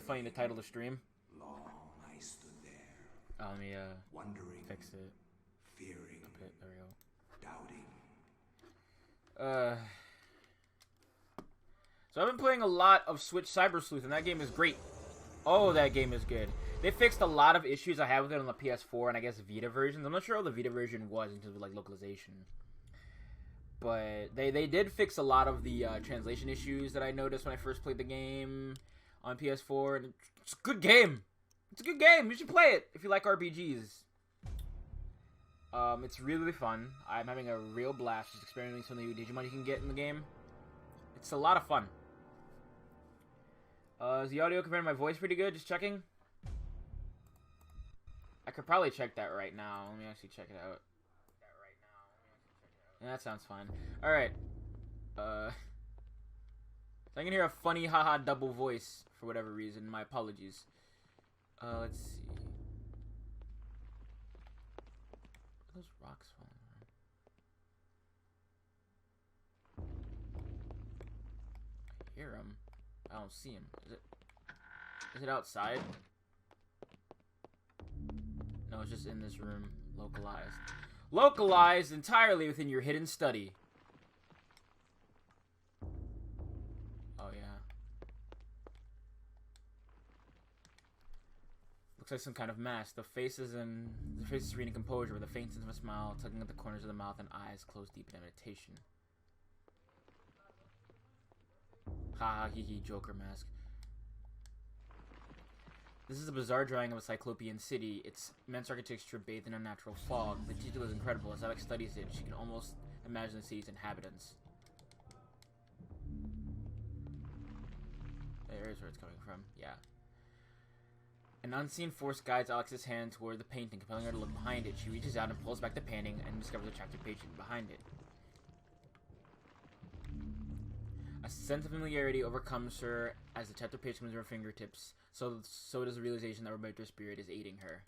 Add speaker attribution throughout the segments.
Speaker 1: funny to title the stream.
Speaker 2: Long I stood there,
Speaker 1: Let me
Speaker 2: wondering,
Speaker 1: fix it.
Speaker 2: fearing,
Speaker 1: Okay, there we
Speaker 2: doubting.
Speaker 1: go. So I've been playing a lot of Switch Cyber Sleuth, and that game is great. Oh, that game is good. They fixed a lot of issues I have with it on the PS4 and I guess Vita versions. I'm not sure how the Vita version was in terms of like localization. But they did fix a lot of the translation issues that I noticed when I first played the game on PS4. And it's a good game. It's a good game. You should play it if you like RPGs. It's really fun. I'm having a real blast just experimenting some of the new Digimon you can get in the game. It's a lot of fun. Is the audio compared to my voice pretty good? Just checking. I could probably check that right now. Let me actually check it out. Yeah, that sounds fine. Alright. So I can hear a funny haha double voice for whatever reason. My apologies. Let's see. Where are those rocks falling around? I hear them. I don't see him. Is it outside? No, it's just in this room. Localized. Localized entirely within your hidden study. Oh, yeah. Looks like some kind of mask. The face is serene in composure with a faint sense of a smile, tugging at the corners of the mouth and eyes closed deep in meditation. Ha ha hee hee, Joker mask. This is a bizarre drawing of a cyclopean city. Its immense architecture bathed in a natural fog. The detail is incredible. As Alex studies it, she can almost imagine the city's inhabitants. There's where it's coming from. Yeah. An unseen force guides Alex's hand toward the painting, compelling her to look behind it. She reaches out and pulls back the painting and discovers a attractive patient behind it. A sense of familiarity overcomes her as the chapter page comes to her fingertips. So does the realization that Roberto's spirit is aiding her.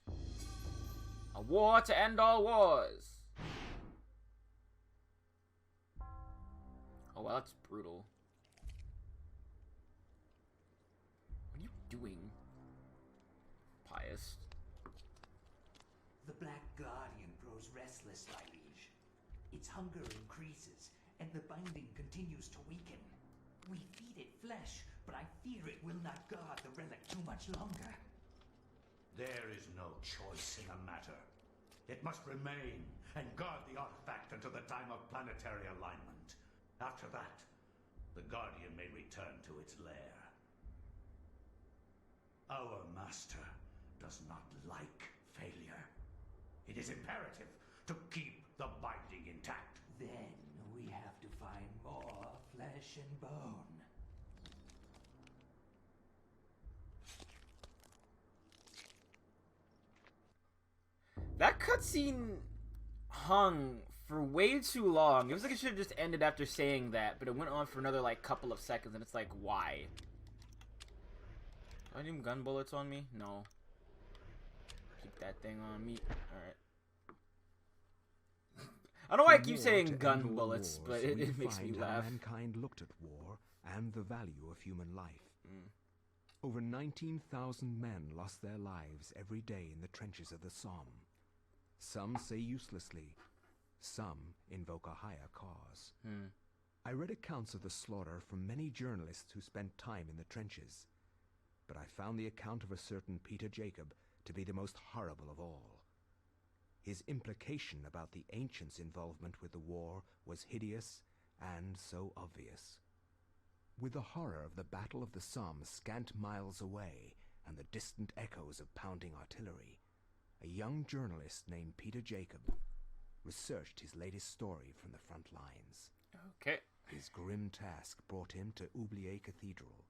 Speaker 1: A war to end all wars! Oh, wow, that's brutal. What are you doing, Pious?
Speaker 3: The Black Guardian grows restless, my liege. Its hunger increases, and the binding continues to weaken. We feed it flesh, but I fear it will not guard the relic too much longer.
Speaker 4: There is no choice in the matter. It must remain and guard the artifact until the time of planetary alignment. After that, the Guardian may return to its lair. Our master does not like failure. It is imperative to keep the binding intact.
Speaker 3: Then we have to find more flesh and bone.
Speaker 1: That cutscene hung for way too long. It was like it should have just ended after saying that, but it went on for another like couple of seconds, and it's like, why? Do I need gun bullets on me? No. Keep that thing on me. Alright. I don't know why I keep saying gun bullets, but it makes me laugh.
Speaker 5: Mankind looked at war and the value of human life. Over 19,000 men lost their lives every day in the trenches of the Somme. Some say uselessly, some invoke a higher cause. I read accounts of the slaughter from many journalists who spent time in the trenches, but I found the account of a certain Peter Jacob to be the most horrible of all. His implication about the ancients' involvement with the war was hideous and so obvious. With the horror of the Battle of the Somme scant miles away and the distant echoes of pounding artillery, a young journalist named Peter Jacob researched his latest story from the front lines.
Speaker 1: Okay.
Speaker 5: His grim task brought him to Oubliette Cathedral,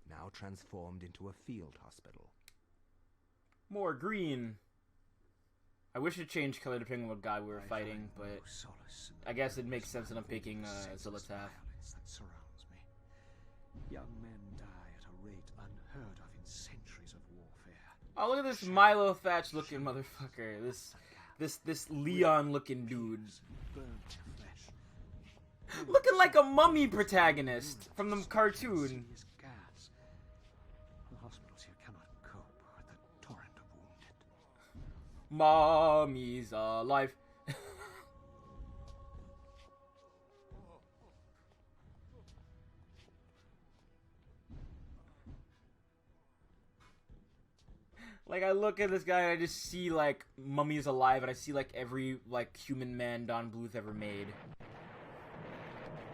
Speaker 5: now transformed into a field hospital.
Speaker 1: More green. I wish it changed color depending on what god we were fighting, but I guess it makes sense that I'm picking Zolotaf.
Speaker 6: That surrounds me. Young men die at a rate unheard of in centuries of warfare.
Speaker 1: Oh, look at this Milo Thatch looking motherfucker. This Leon looking dude.
Speaker 6: Burnt flesh.
Speaker 1: Looking like a mummy protagonist from the cartoon.
Speaker 6: Gas. The hospital's
Speaker 1: Mommy's alive. Like, I look at this guy and I just see, like, Mummy's alive, and I see, like, every, like, human man Don Bluth ever made.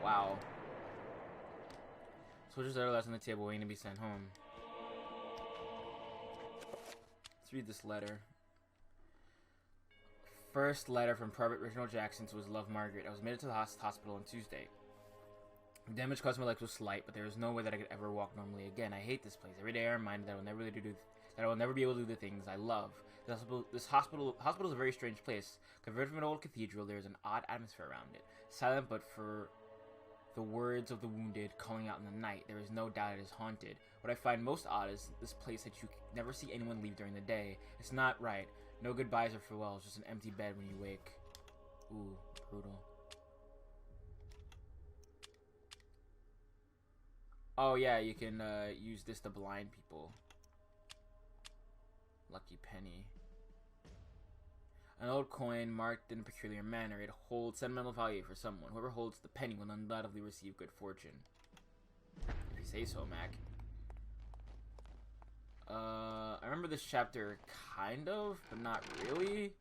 Speaker 1: Wow. Soldiers that are left on the table waiting to be sent home. Let's read this letter. First letter from Private Reginald Jackson to his love, Margaret. I was admitted to the hospital on Tuesday. The damage caused my legs was slight, but there is no way that I could ever walk normally again. I hate this place. Every day I'm reminded that I will never be able to do the things I love. This hospital is a very strange place. Converted from an old cathedral, there is an odd atmosphere around it. Silent, but for the words of the wounded calling out in the night, there is no doubt it is haunted. What I find most odd is this place that you never see anyone leave during the day. It's not right. No goodbyes or farewells, just an empty bed when you wake. Ooh, brutal. Oh yeah, you can use this to blind people. Lucky penny. An old coin marked in a peculiar manner. It holds sentimental value for someone. Whoever holds the penny will undoubtedly receive good fortune. If you say so, Mac. I remember this chapter kind of, but not really.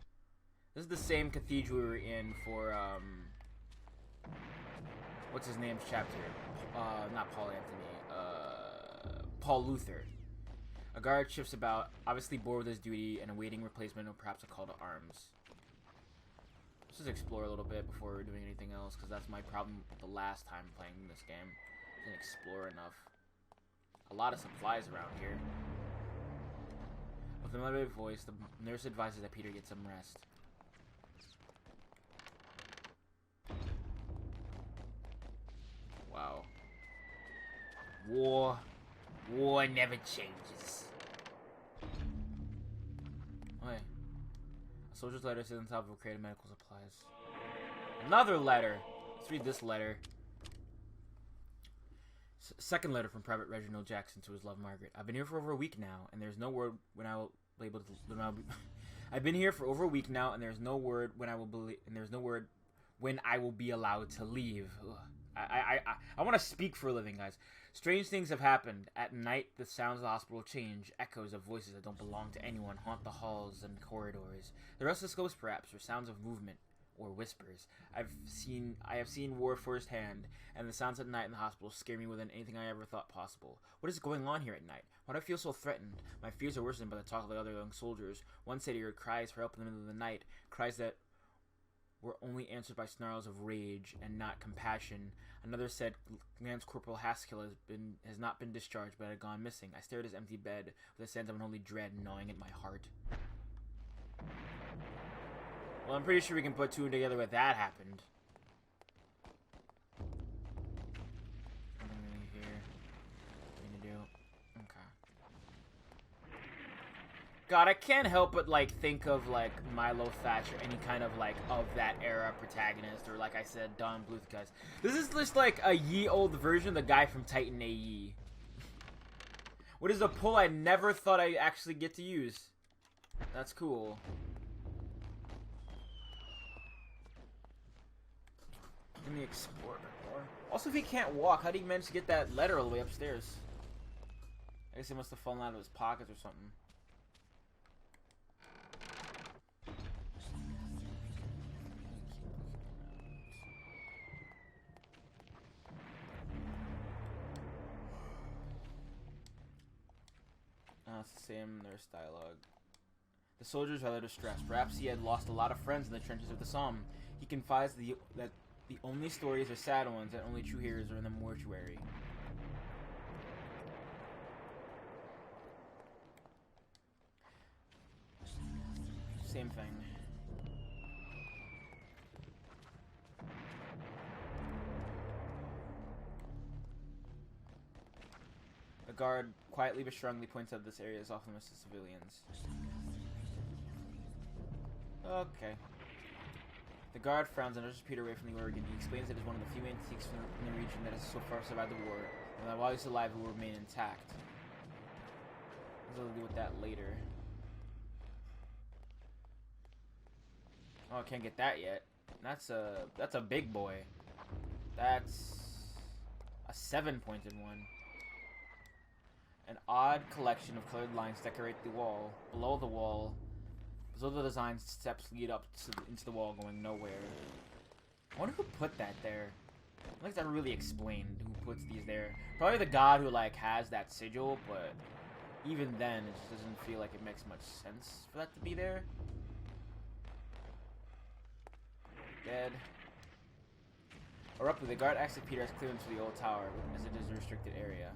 Speaker 1: This is the same cathedral we were in for, what's his name's chapter? Not Paul Anthony. Paul Luther. A guard shifts about, obviously bored with his duty and awaiting replacement or perhaps a call to arms. Let's just explore a little bit before we're doing anything else, because that's my problem the last time playing this game. Didn't explore enough. A lot of supplies around here. With an elevated voice, the nurse advises that Peter get some rest. Wow. War never changes. Wait. A soldier's letter sits on top of a crate of medical supplies. Another letter! Let's read this letter. Second letter from Private Reginald Jackson to his love, Margaret. I've been here for over a week now, and there's no word when I will be able to... I've been here for over a week now, and there's no word when I will be... And there's no word when I will be allowed to leave. Ugh. I want to speak for a living, guys. Strange things have happened. At night, the sounds of the hospital change. Echoes of voices that don't belong to anyone haunt the halls and corridors. The restless ghosts, perhaps, or sounds of movement, or whispers. I have seen war firsthand, and the sounds at night in the hospital scare me more than anything I ever thought possible. What is going on here at night? Why do I feel so threatened? My fears are worsened by the talk of the other young soldiers. One said he heard cries for help in the middle of the night, cries that were only answered by snarls of rage and not compassion. Another said Lance Corporal Haskell has not been discharged but had gone missing. I stared at his empty bed with a sense of unholy dread gnawing at my heart. Well, I'm pretty sure we can put two together what that happened. Nothing really here. What to do? Okay. God, I can't help but, like, think of, like, Milo Thatcher, any kind of, like, of that era protagonist, or, like I said, Don Bluth guys. This is just, like, a ye-old version of the guy from Titan AE. What is a pull I never thought I'd actually get to use? That's cool. Let me explore a bit more. Also, if he can't walk, how did he manage to get that letter all the way upstairs? I guess it must have fallen out of his pockets or something. It's the same nurse dialogue. The soldier is rather distressed. Perhaps he had lost a lot of friends in the trenches of the Somme. He confides that the only stories are sad ones, and only true heroes are in the mortuary. Same thing. The guard quietly but strongly points out this area is off limits to civilians. Okay. The guard frowns and nudges Peter away from the organ. He explains that it is one of the few antiques in the region that has so far survived the war, and that while he's alive, it will remain intact. We'll deal with that later. Oh, I can't get that yet. That's a big boy. That's a 7-pointed one. An odd collection of colored lines decorate the wall. Below the wall, below the design, steps lead up into the wall, going nowhere. I wonder who put that there. I think that really explained who puts these there. Probably the god who like has that sigil, but even then, it just doesn't feel like it makes much sense for that to be there. Dead. Abruptly, the guard asks if Peter has clearance for the old tower, as it is a restricted area.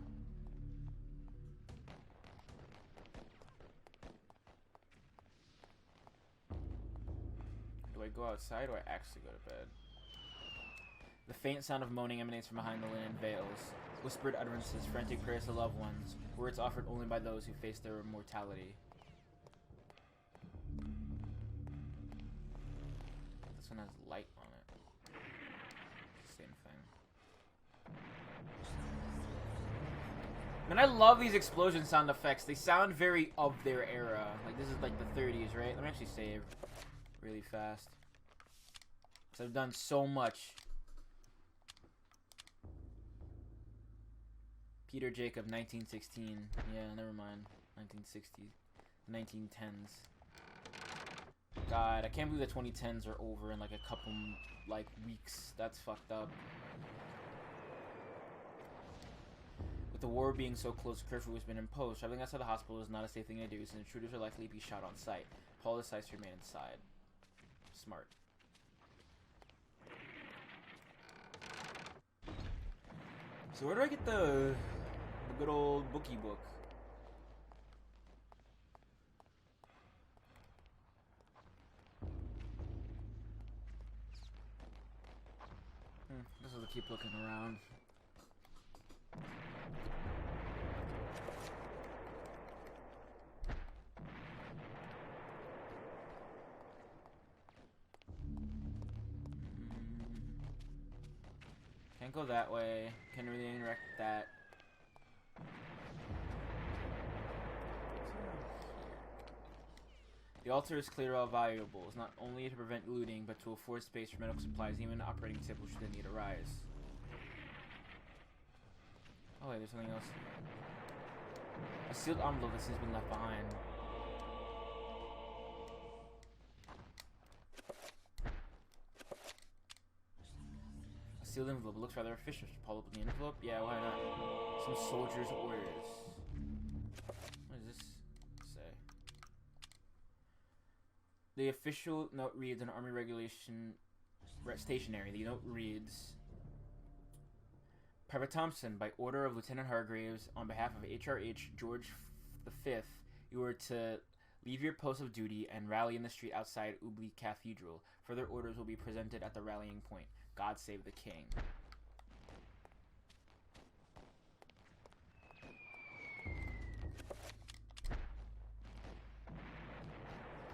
Speaker 1: Do I go outside or I actually go to bed? The faint sound of moaning emanates from behind the linen veils. Whispered utterances, frantic prayers to loved ones, words offered only by those who face their immortality. This one has light on it. Same thing. Man, I love these explosion sound effects. They sound very of their era. Like, this is like the 30s, right? Let me actually save really fast. Because I've done so much. Peter Jacob, 1916. Yeah, never mind. 1960. 1910s. God, I can't believe the 2010s are over in like a couple, like, weeks. That's fucked up. With the war being so close, curfew has been imposed. Traveling outside the hospital is not a safe thing to do, since intruders will likely be shot on sight. Paul decides to remain inside. Smart. So where do I get the good old bookie book? This is to keep looking around. Can't go that way. Can't really interact with that. The altar is clear of all valuables, not only to prevent looting, but to afford space for medical supplies, even an operating table should the need arise. Oh wait, there's something else. A sealed envelope that has been left behind. A sealed envelope. It looks rather official. Should Paul open the envelope? Yeah, why not? Some soldier's orders. What does this say? The official note reads an army regulation stationary. The note reads, Private Thompson, by order of Lieutenant Hargraves, on behalf of HRH George V, you are to leave your post of duty and rally in the street outside Ubli Cathedral. Further orders will be presented at the rallying point. God save the king.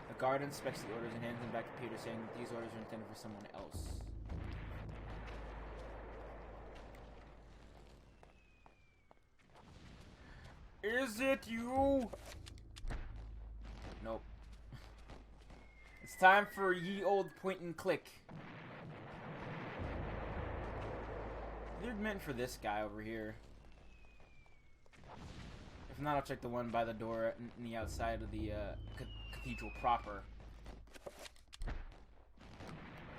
Speaker 1: The guard inspects the orders and hands them back to Peter, saying that these orders are intended for someone else. Is it you? Nope. It's time for ye old point and click. They're meant for this guy over here. If not, I'll check the one by the door in the outside of the cathedral proper.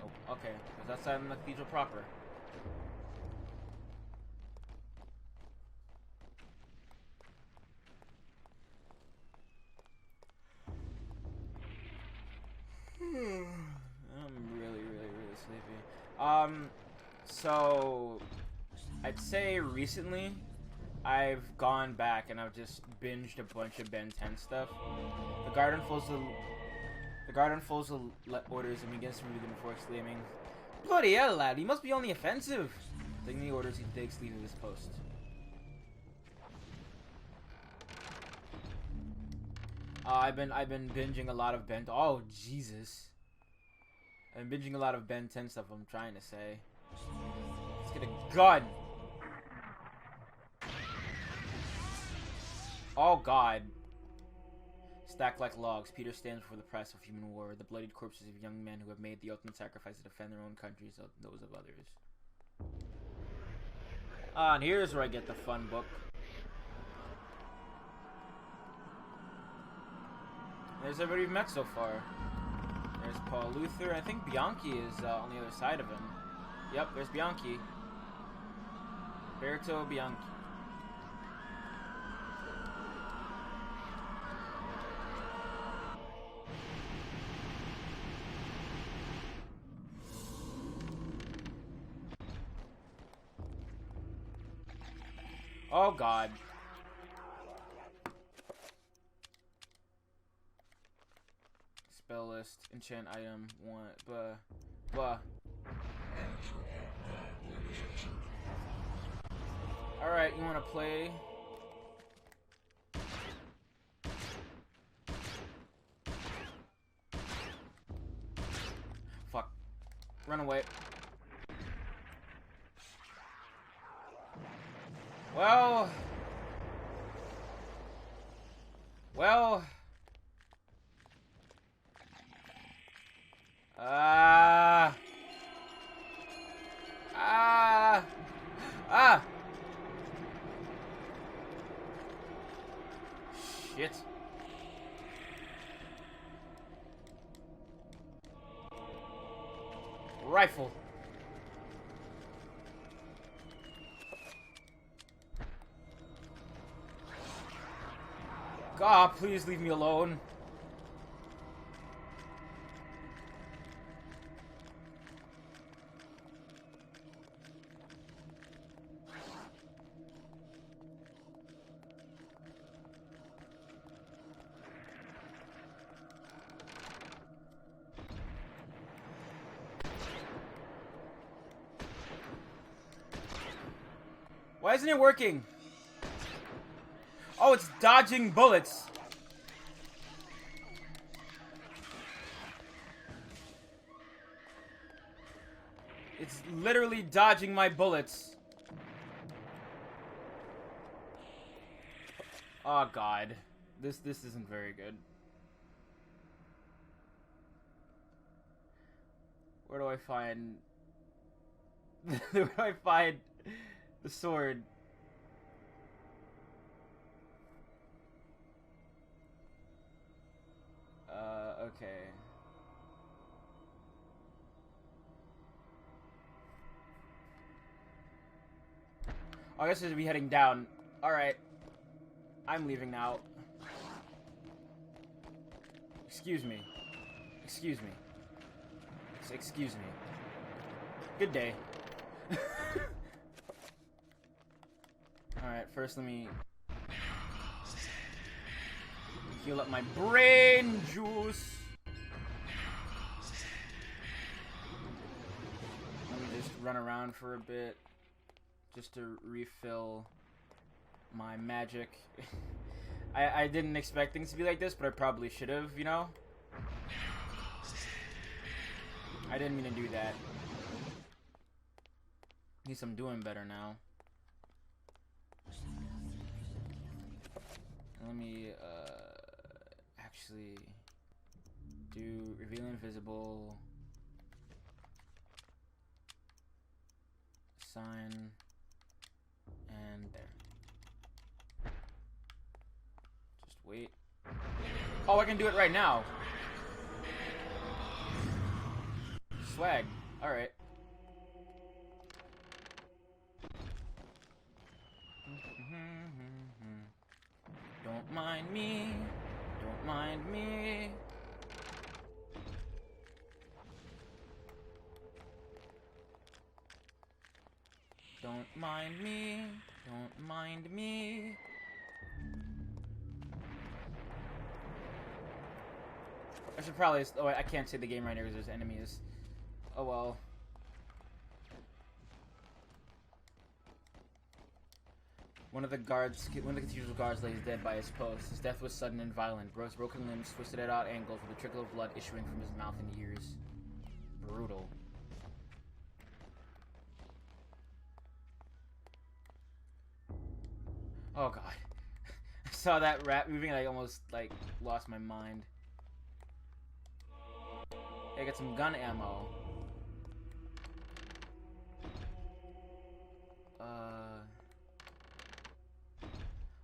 Speaker 1: Nope. Okay, it's outside of the cathedral proper. I'm really sleepy. So I'd say recently I've gone back and I've just binged a bunch of Ben 10 stuff. The guard unfolds the orders and begins to read them before exclaiming, "Bloody hell, lad! He must be on the offensive!" Taking the orders, he takes leave of his post. I've been binging a lot of Ben. Oh Jesus! I've been binging a lot of Ben 10 stuff. I'm trying to say. Let's get a gun. Oh God! Stacked like logs, Peter stands before the price of human war, the bloodied corpses of young men who have made the ultimate sacrifice to defend their own countries and those of others. Ah, and here's where I get the fun book. There's everybody we've met so far. There's Paul Luther. I think Bianchi is on the other side of him. Yep, there's Bianchi. Berto Bianchi. Oh God. Spell list, enchant item, one, Alright, you wanna play? Fuck. Run away. Well. Shit. Rifle. God, please leave me alone. Why isn't it working? Oh, it's dodging bullets. It's literally dodging my bullets. Oh God. This isn't very good. Where do I find where do I find the sword? Okay. Oh, I guess we'll be heading down. Alright. I'm leaving now. Excuse me. Excuse me. Excuse me. Good day. Alright, first let me heal up my brain juice. Let me just run around for a bit just to refill my magic. I didn't expect things to be like this, but I probably should have, you know? I didn't mean to do that. At least I'm doing better now. Let me actually do reveal invisible, sign, and there. Just wait. Oh, I can do it right now. Swag. All right. Don't mind me. Don't mind me. Don't mind me. Don't mind me. I should probably. Oh, I can't say the game right now because there's enemies. Oh well. One of the cathedral guards lays dead by his post. His death was sudden and violent. Broken limbs twisted at odd angles with a trickle of blood issuing from his mouth and ears. Brutal. Oh God. saw that rat moving and I almost like lost my mind. I got some gun ammo.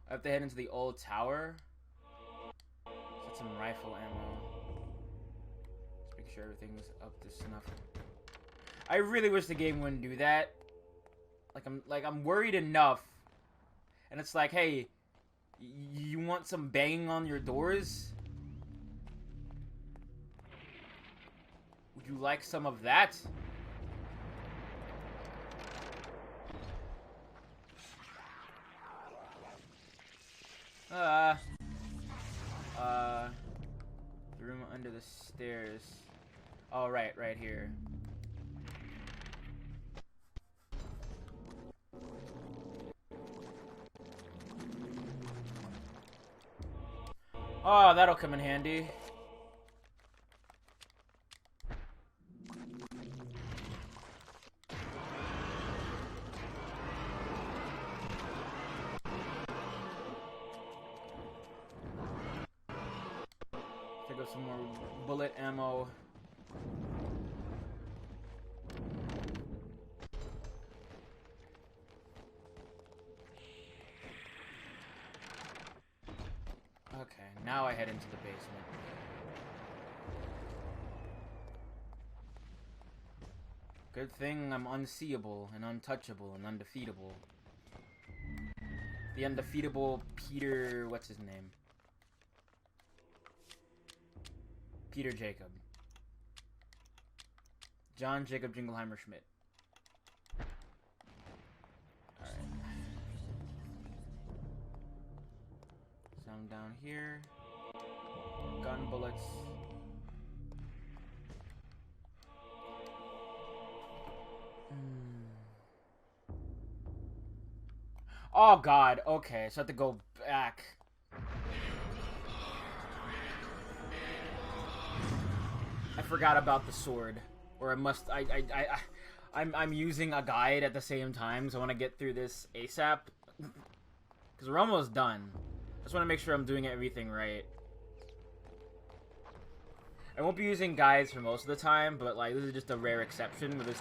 Speaker 1: I have to head into the old tower. Get some rifle ammo. Just make sure everything's up to snuff. I really wish the game wouldn't do that. I'm worried enough. And it's like, hey, you want some banging on your doors? Would you like some of that? The room under the stairs. Oh, right here. Oh, that'll come in handy. Pick up some more bullet ammo. Okay, now I head into the basement. Good thing I'm unseeable and untouchable and undefeatable. The undefeatable Peter... what's his name? Peter Jacob. John Jacob Jingleheimer Schmidt. Alright. So I'm down here. Gun bullets. Oh god, okay, so I have to go back. I forgot about the sword. Or I'm using a guide at the same time, so I want to get through this ASAP. Because we're almost done. I just want to make sure I'm doing everything right. I won't be using guides for most of the time, but like this is just a rare exception where this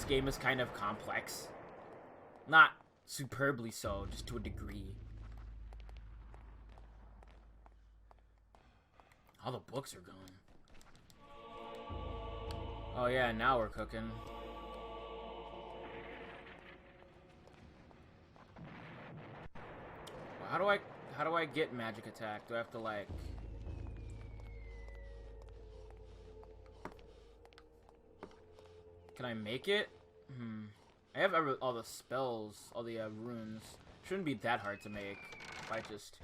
Speaker 1: game is kind of complex. Not superbly so, just to a degree. All the books are gone. Oh yeah, now we're cooking. How do I get magic attack? Do I have to like... Can I make it? I have all the spells, all the runes. Shouldn't be that hard to make if I just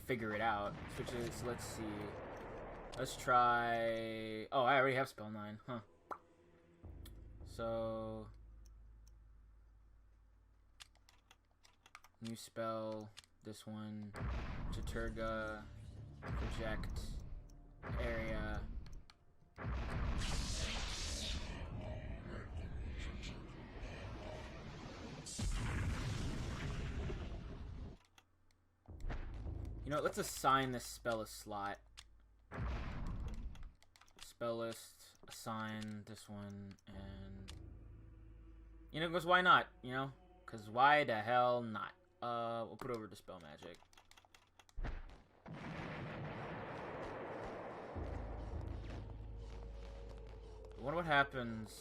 Speaker 1: figure it out. Switches, let's see. Let's try... Oh, I already have spell 9, huh. So... New spell, this one, Chaturga, project, area. You know what, let's assign this spell a slot. Spell list, assign this one, and... You know, because why not, you know? Because why the hell not? We'll put over to spell magic. I wonder what happens...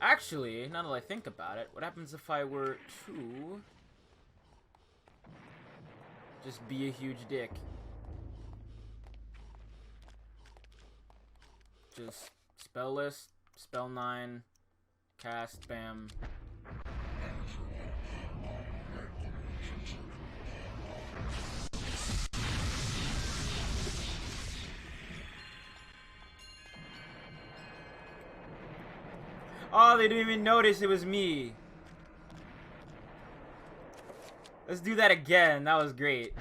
Speaker 1: Actually, now that I think about it, what happens if I were to... just be a huge dick? Just spell list, spell 9, cast, bam. Oh, they didn't even notice it was me. Let's do that again. That was great.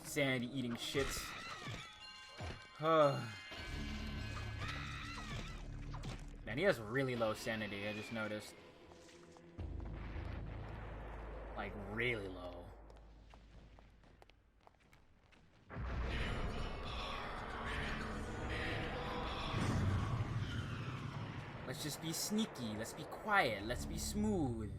Speaker 1: Sanity eating shits. Man, he has really low sanity, I just noticed. Like, really low. Let's just be sneaky, let's be quiet, let's be smooth.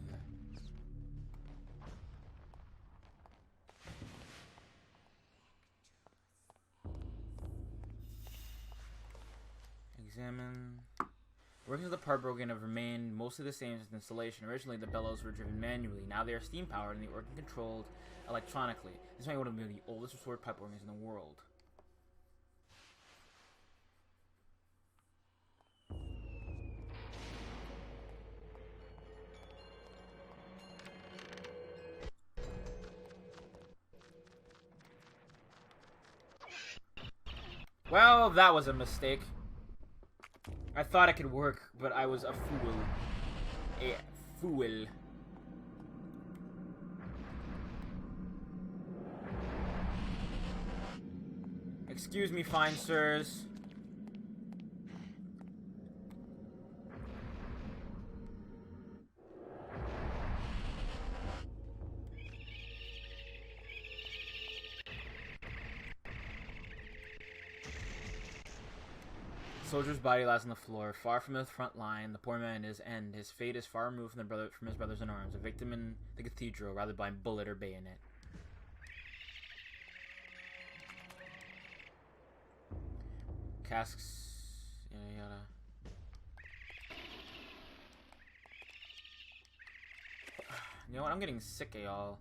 Speaker 1: Examine. Workings of the part broken have remained mostly the same as the installation. Originally, the bellows were driven manually. Now they are steam powered and the organ controlled electronically. This might be one of the oldest restored pipe organs in the world. Well, that was a mistake. I thought it could work, but I was a fool. A fool. Excuse me, fine sirs. Soldier's body lies on the floor, far from the front line. The poor man is end. His fate is far removed from his brothers in arms, a victim in the cathedral, rather by bullet or bayonet. Casks, yada yada. You know what? I'm getting sick of y'all.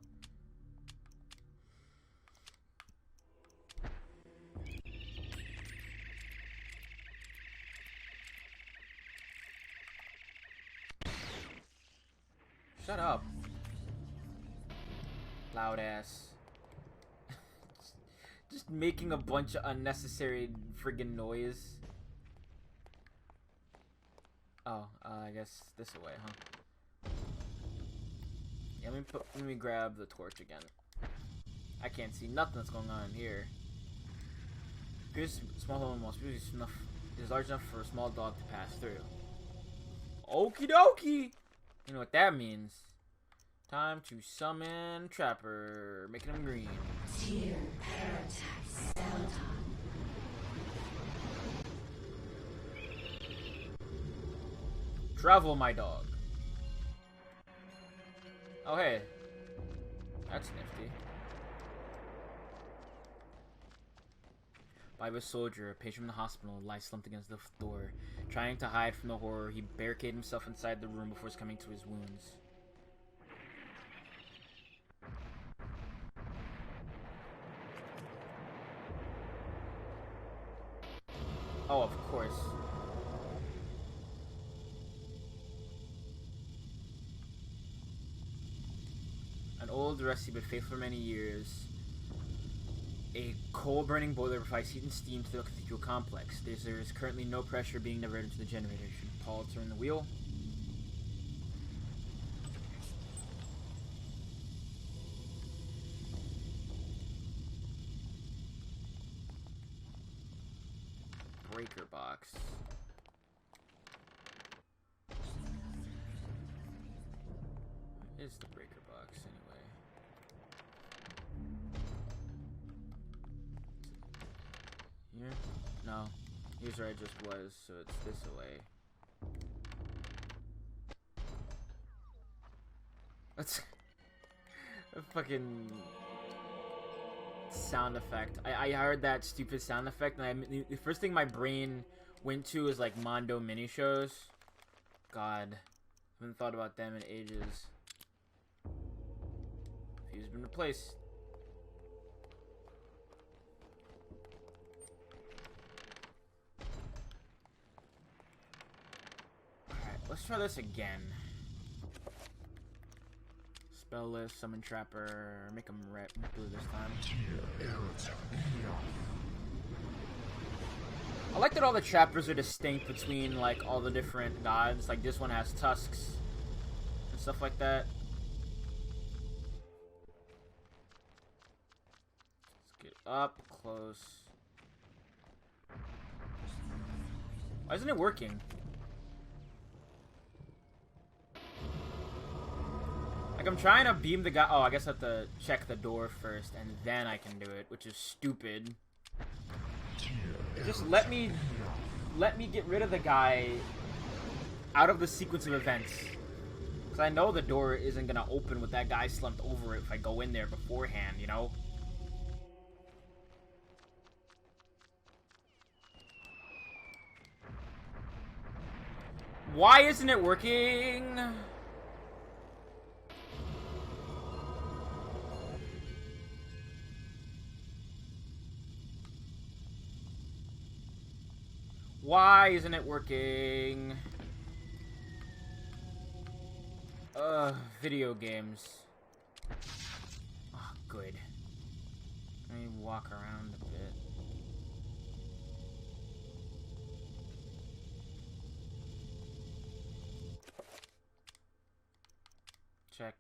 Speaker 1: Shut up. Loud ass. Just making a bunch of unnecessary friggin' noise. Oh, I guess this way, huh? Yeah, let me grab the torch again. I can't see nothing that's going on in here. Here's small hole in the wall. Is large enough for a small dog to pass through. Okie dokie! You know what that means. Time to summon Trapper, making him green.
Speaker 7: Tier Paratax Celadon.
Speaker 1: Travel, my dog. Oh, hey. That's nifty. Bible soldier, a patient from the hospital, lies slumped against the door. Trying to hide from the horror, he barricaded himself inside the room before succumbing to his wounds. Oh, of course. An old, rusty, but faithful for many years. A coal-burning boiler provides heat and steam to the cathedral complex. There is currently no pressure being diverted to the generator. Should Paul turn the wheel? Breaker box. Where is the breaker box anyway? Here? No. Here's where I just was, so it's this way. That's a fucking sound effect. I heard that stupid sound effect, and the first thing my brain went to is like Mondo mini shows. God, I haven't thought about them in ages. Fuse been replaced. Alright, let's try this again. Spell list, summon Trapper, make him red blue this time. I like that all the Trappers are distinct between like all the different gods. Like this one has tusks and stuff like that. Up close. Why isn't it working? Like, I'm trying to beam the guy. Oh, I guess I have to check the door first, and then I can do it, which is stupid. Just let me get rid of the guy out of the sequence of events. Because I know the door isn't going to open with that guy slumped over it if I go in there beforehand, you know? Why isn't it working? Why isn't it working? Video games. Oh, good. Let me walk around a bit. Check.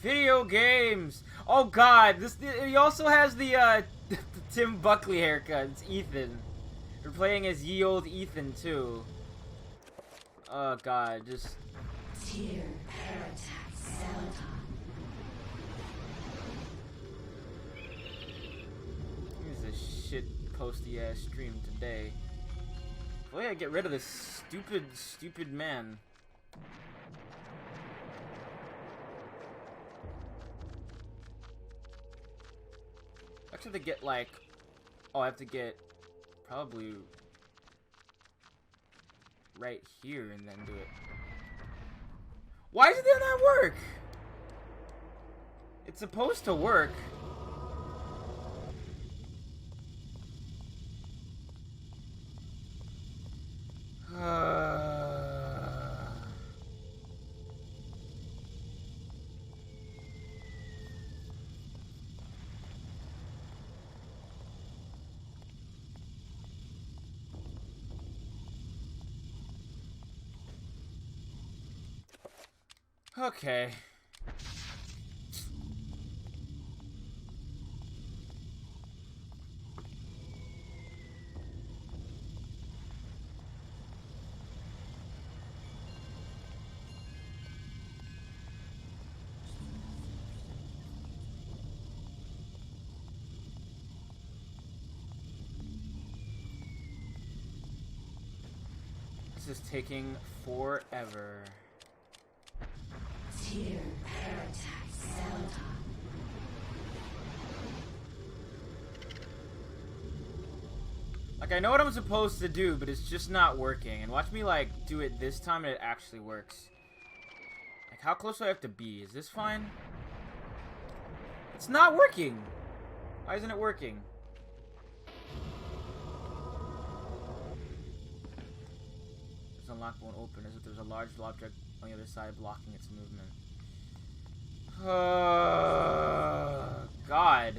Speaker 1: Video games. Oh God, he also has the the Tim Buckley haircut. It's Ethan. We're playing as ye old Ethan too. Oh God, just.
Speaker 7: Tier Paratax Celadon.
Speaker 1: This is a shit posty ass stream today. Oh yeah, get rid of this stupid man. I actually have to get like, oh, I have to get probably right here and then do it. Why does it not work? It's supposed to work. Okay. This is taking forever.
Speaker 7: Tier Paratax Celadon.
Speaker 1: Like, I know what I'm supposed to do, but it's just not working. And watch me, like, do it this time and it actually works. Like, how close do I have to be? Is this fine? It's not working! Why isn't it working? This unlock won't open as if there's a large object on the other side blocking its movement. God.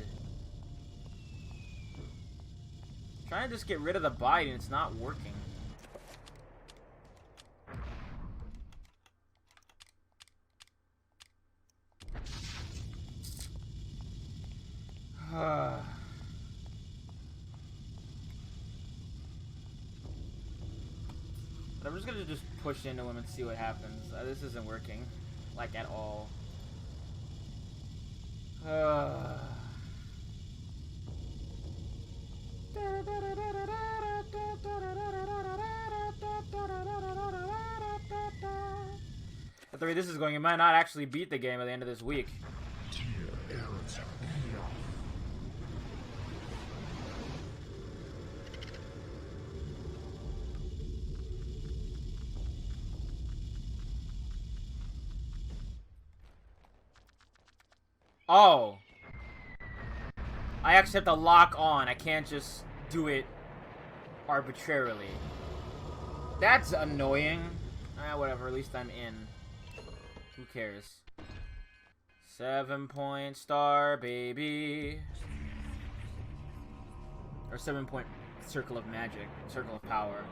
Speaker 1: Trying to just get rid of the bite and it's not working. But I'm just gonna just push into him and see what happens. This isn't working, like, at all. At the way this is going, it might not actually beat the game at the end of this week. Oh. I actually have to lock on. I can't just do it arbitrarily. That's annoying. Whatever. At least I'm in. Who cares? 7-point star, baby. Or 7-point circle of magic. Circle of power.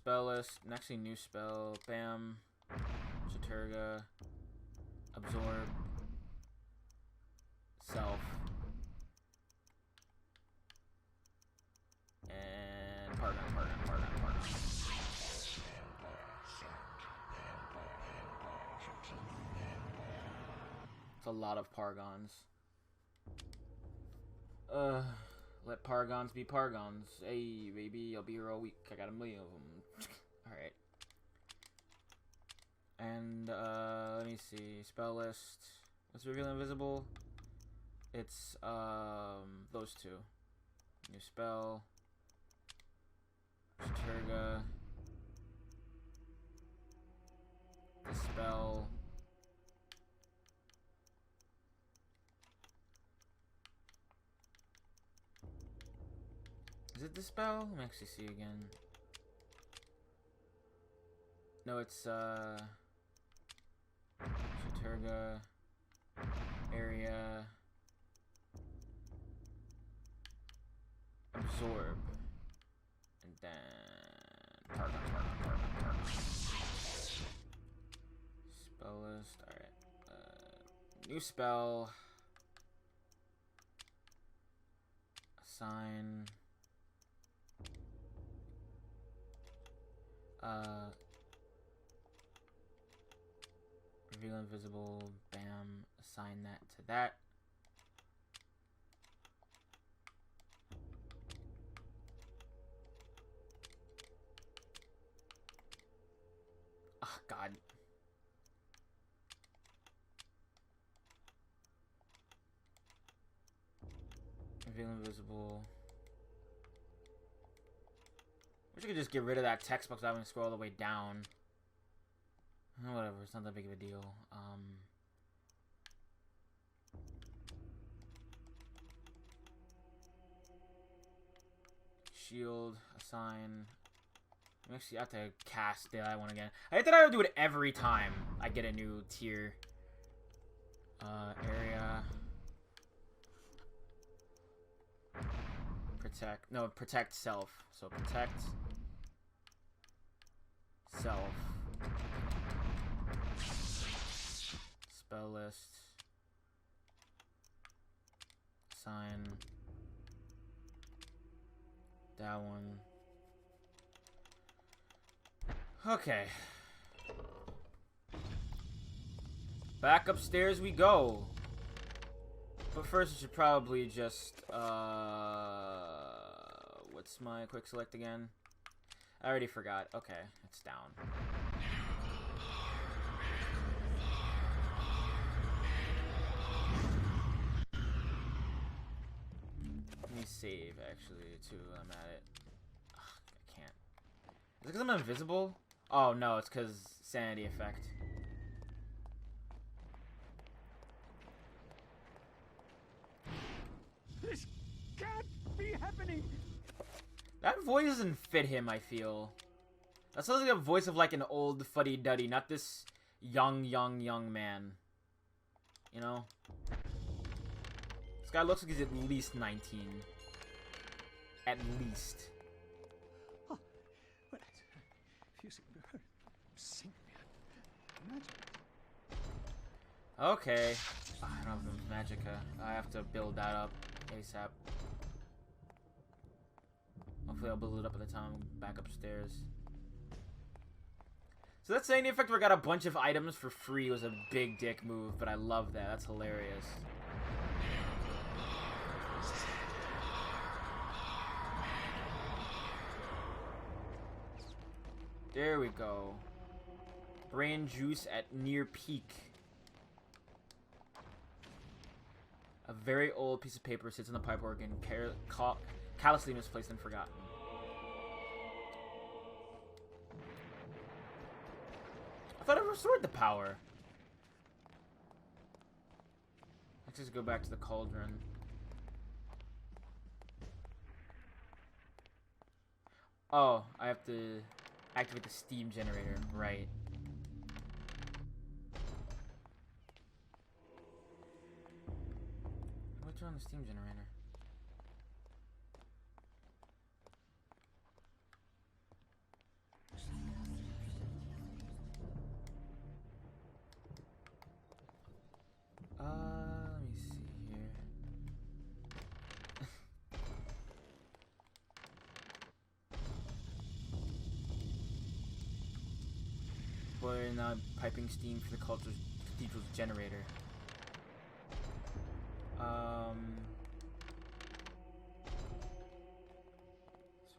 Speaker 1: spell list. Actually, new spell. Bam. Chaturga. Absorb. Self. And Pargon. It's a lot of Pargons. Let Pargons be Pargons. Hey, baby, I'll be here all week. I got a million of them. Alright. And, let me see. Spell list. What's Reveal Invisible? It's, those two. New spell. Chaturga. Dispel. Is it Dispel? Let me actually see again. No, it's, Chaturga. Area. Absorb. And then Pargon. Spell list. Alright. New spell. Assign. Reveal invisible. Bam. Assign that to that. Oh, God. Reveal invisible. Wish I could just get rid of that text box without having to scroll all the way down. Whatever, it's not that big of a deal. Shield, assign. Actually, I have to cast that one again. I thought I would do it every time I get a new tier. Area. Protect. No, protect self. So protect self. Spell list. Assign. That one. Okay. Back upstairs we go. But first I should probably just, what's my quick select again? I already forgot. Okay, it's down. Let me save, actually, too. I'm at it. Ugh, I can't. Is it because I'm invisible? Oh, no, it's because sanity effect.
Speaker 6: This can't be happening!
Speaker 1: That voice doesn't fit him, I feel. That sounds like a voice of like an old fuddy-duddy, not this young man. You know? This guy looks like he's at least 19. At least.
Speaker 6: Oh, well, if you sing magic.
Speaker 1: Okay. I don't have the Magicka. I have to build that up ASAP. Hopefully I'll build it up at the time I'm back upstairs. So that saying the effect where I got a bunch of items for free was a big dick move, but I love that. That's hilarious. There we go. Brain juice at near peak. A very old piece of paper sits in the pipe organ, callously misplaced and forgotten. I thought I restored the power. Let's just go back to the cauldron. Oh, I have to activate the steam generator, right. What's on the steam generator? boiler now piping steam for the cathedral's generator. So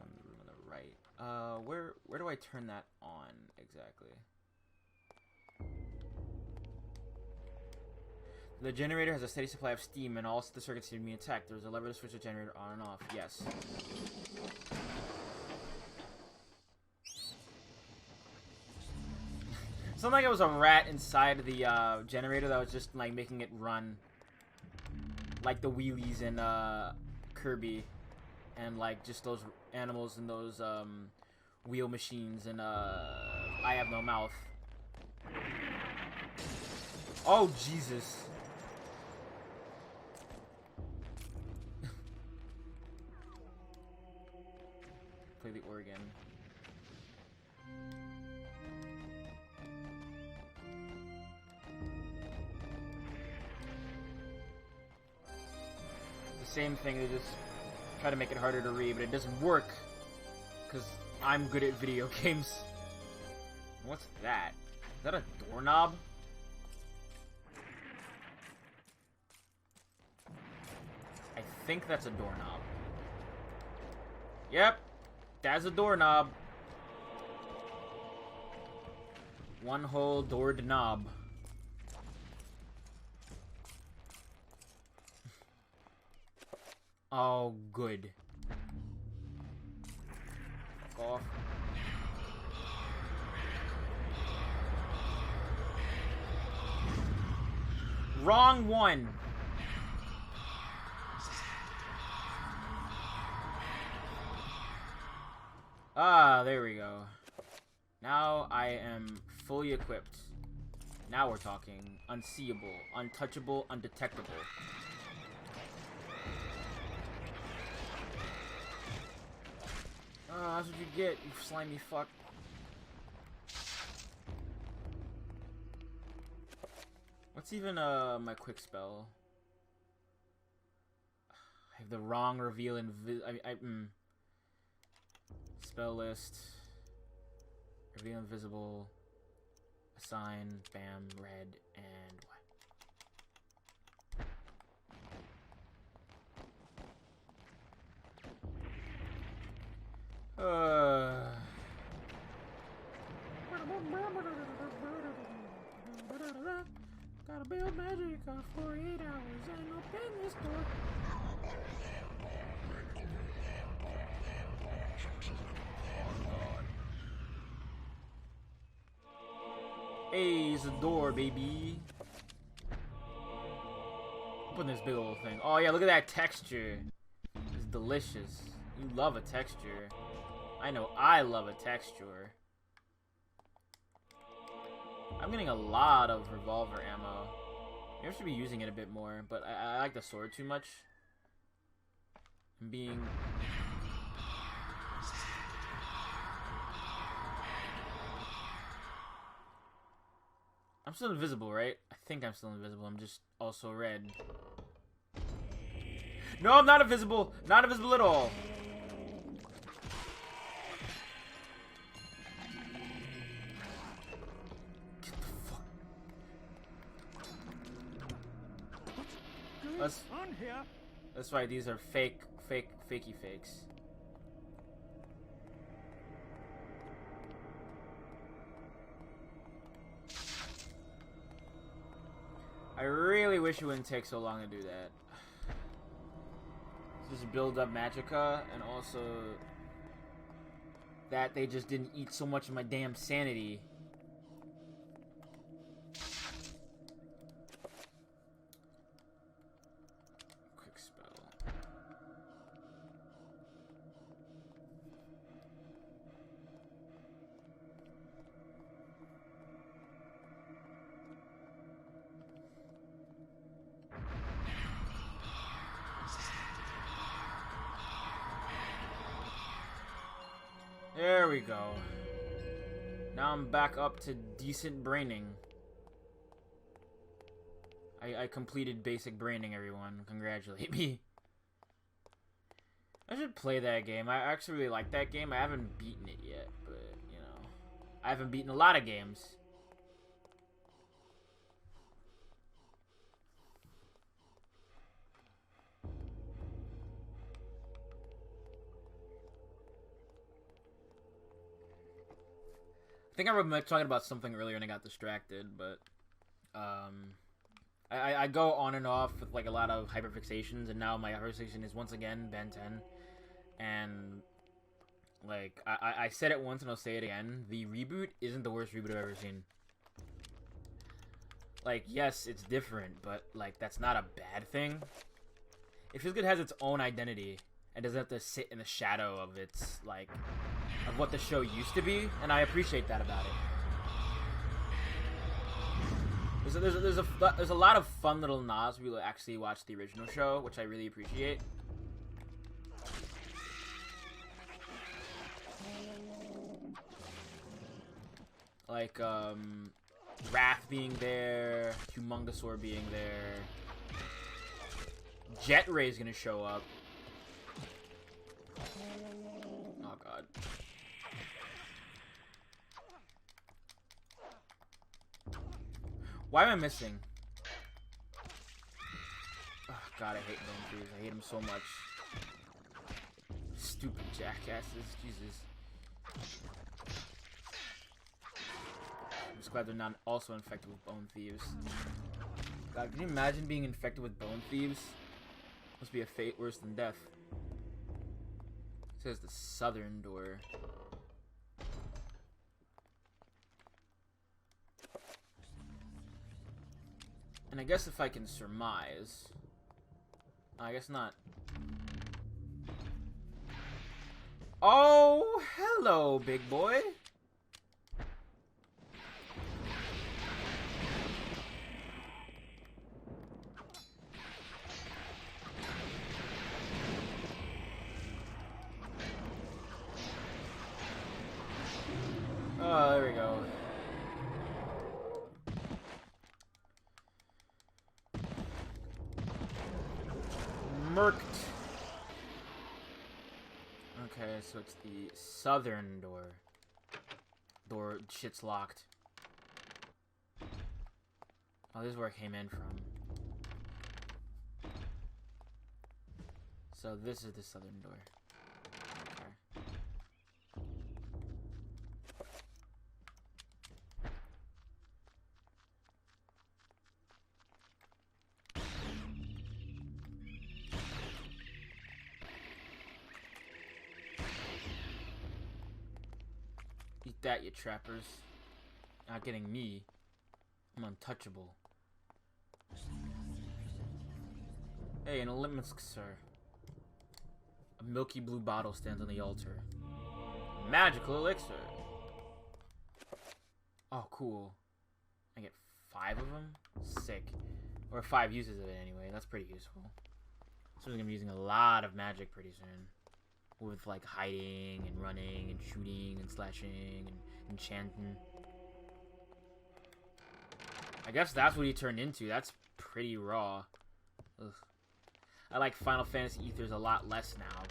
Speaker 1: I'm in the room on the right. Where do I turn that on exactly? The generator has a steady supply of steam, and all the circuits seem to be intact. There's a lever to switch the generator on and off. Yes. Sounded like it was a rat inside the generator that was just like making it run, like the wheelies in Kirby, and like just those animals and those wheel machines and I Have No Mouth. Oh Jesus! Play the organ. Same thing, they just try to make it harder to read, but it doesn't work because I'm good at video games. What's that? Is that a doorknob? I think that's a doorknob. Yep, that's a doorknob. One whole doored knob. Oh, good. Fuck off. Wrong one. Ah, there we go. Now I am fully equipped. Now we're talking. Unseeable, untouchable, undetectable. Oh, that's what you get, you slimy fuck. What's even my quick spell? I have the wrong reveal spell list. Reveal invisible. Assign, bam, red, and what? Gotta build magic on 48 hours and open this door. Hey, it's a door, baby. Open this big old thing. Oh yeah, look at that texture. It's delicious. You love a texture. I know I love a texture. I'm getting a lot of revolver ammo. Maybe I should be using it a bit more, but I like the sword too much. I'm being... I'm still invisible, right? I think I'm still invisible. I'm just also red. No, I'm not invisible! Not invisible at all! That's right, these are fakey fakes. I really wish it wouldn't take so long to do that. Just build up Magicka, and also that they just didn't eat so much of my damn sanity. There we go. Now I'm back up to decent braining. I completed basic braining, everyone. Congratulate me. I should play that game. I actually really like that game. I haven't beaten it yet, but, you know. I haven't beaten a lot of games. think I remember talking about something earlier and I got distracted, but I go on and off with like a lot of hyperfixations, and now my hyperfixation is once again Ben 10, and like I said it once and I'll say it again: the reboot isn't the worst reboot I've ever seen. Like, yes, it's different, but like that's not a bad thing. It feels good, it has its own identity, and doesn't have to sit in the shadow of its like of what the show used to be, and I appreciate that about it. There's a lot of fun little nods we actually watch the original show, which I really appreciate. Like Wrath being there, Humongosaur being there, Jet Ray's gonna show up. Oh god. Why am I missing? Oh god, I hate Bone Thieves. I hate him so much. Stupid jackasses. Jesus. I'm just glad they're not also infected with Bone Thieves. God, can you imagine being infected with Bone Thieves? Must be a fate worse than death. It says the southern door. And I guess if I can surmise... I guess not. Oh, hello, big boy. Oh, there we go. Murked. Okay, so it's the southern door. Shit's locked. Oh, this is where I came in from. So this is the southern door. Okay. Eat that, you trappers. Not getting me. I'm untouchable. Hey, an elixir. A milky blue bottle stands on the altar. Magical elixir. Oh, cool. I get 5 of them? Sick. Or 5 uses of it anyway. That's pretty useful. So I'm gonna be using a lot of magic pretty soon. With like hiding and running and shooting and slashing and enchanting. I guess that's what he turned into. That's pretty raw. Ugh. I like Final Fantasy Ethers a lot less now.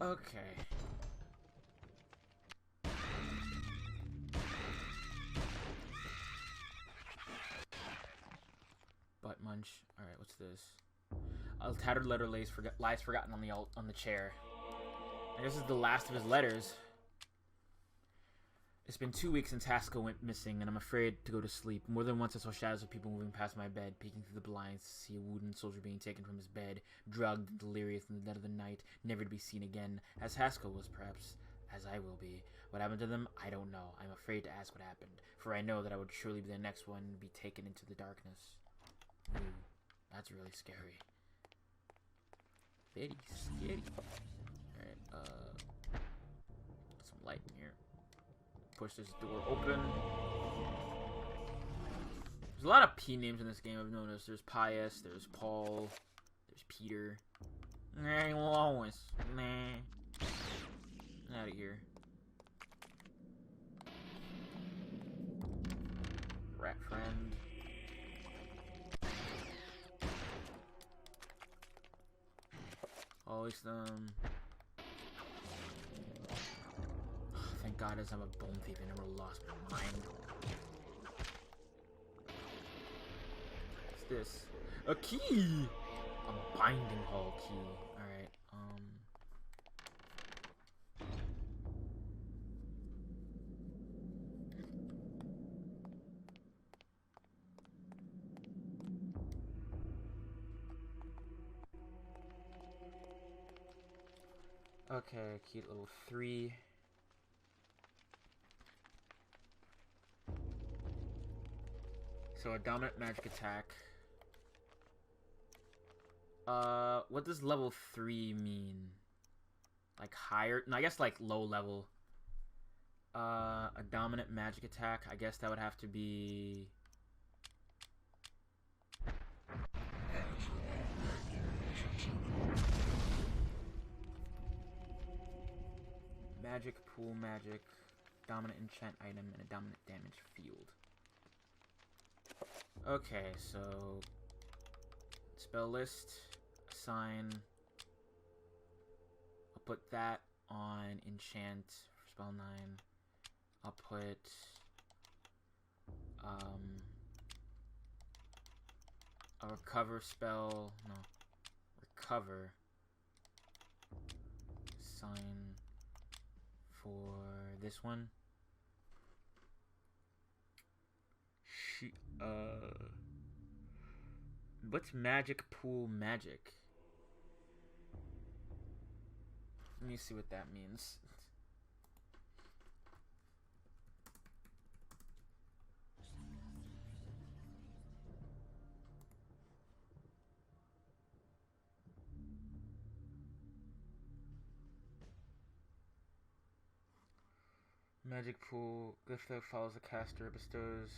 Speaker 1: Okay. Butt munch. All right, what's this? A tattered letter lies forgotten on the chair. I guess this is the last of his letters. It's been 2 weeks since Haskell went missing, and I'm afraid to go to sleep. More than once I saw shadows of people moving past my bed, peeking through the blinds to see a wooden soldier being taken from his bed, drugged and delirious in the dead of the night, never to be seen again, as Haskell was, perhaps, as I will be. What happened to them? I don't know. I'm afraid to ask what happened, for I know that I would surely be the next one to be taken into the darkness. Ooh, that's really scary. Very scary. Alright, some light in here. Push this door open. There's a lot of P names in this game, I've noticed. There's Pius, there's Paul, there's Peter. Hey, Lois. Nah. Out of here. Rat friend. Always thank God as I'm a bone thief, I never lost my mind. this? A key! A binding hall key. Alright, okay, key at level 3. So a dominant magic attack. What does level 3 mean? Like higher? No, I guess like low level. A dominant magic attack. I guess that would have to be... Magic, pool magic, dominant enchant item, and a dominant damage field. Okay, so spell list, assign. I'll put that on enchant for spell 9. I'll put a recover spell. No, recover. Assign for this one. What's magic pool magic? Let me see what that means. Magic pool. Gift that follows the caster, bestows.